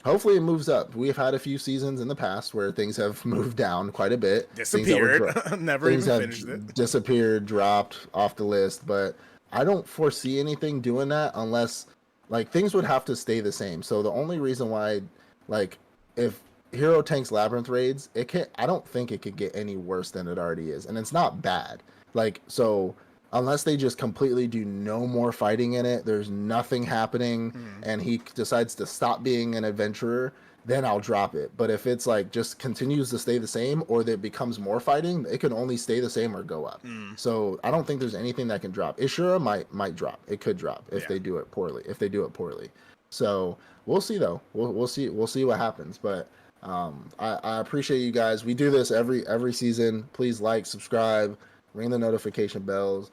Hopefully it moves up. We've had a few seasons in the past where things have moved down quite a bit. Disappeared. Never Things even have finished it. disappeared, dropped off the list, but I don't foresee anything doing that unless like things would have to stay the same. So the only reason why like if Hero Tank's Labyrinth raids, it can't I don't think it could get any worse than it already is. And it's not bad. Like so unless they just completely do no more fighting in it, there's nothing happening, and he decides to stop being an adventurer, then I'll drop it. But if it's like just continues to stay the same or that it becomes more fighting, it can only stay the same or go up. So I don't think there's anything that can drop. Ishura might drop. It could drop if they do it poorly. So we'll see though. We'll see what happens. But I appreciate you guys. We do this every season. Please like, subscribe, ring the notification bells.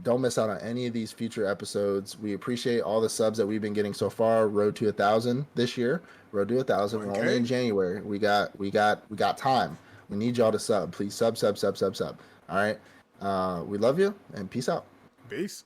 Don't miss out on any of these future episodes. We appreciate all the subs that we've been getting so far. Road to 1,000 this year. Road to 1,000. Okay. We're only in January. We got time. We need y'all to sub. Please sub. All right. We love you and peace out. Peace.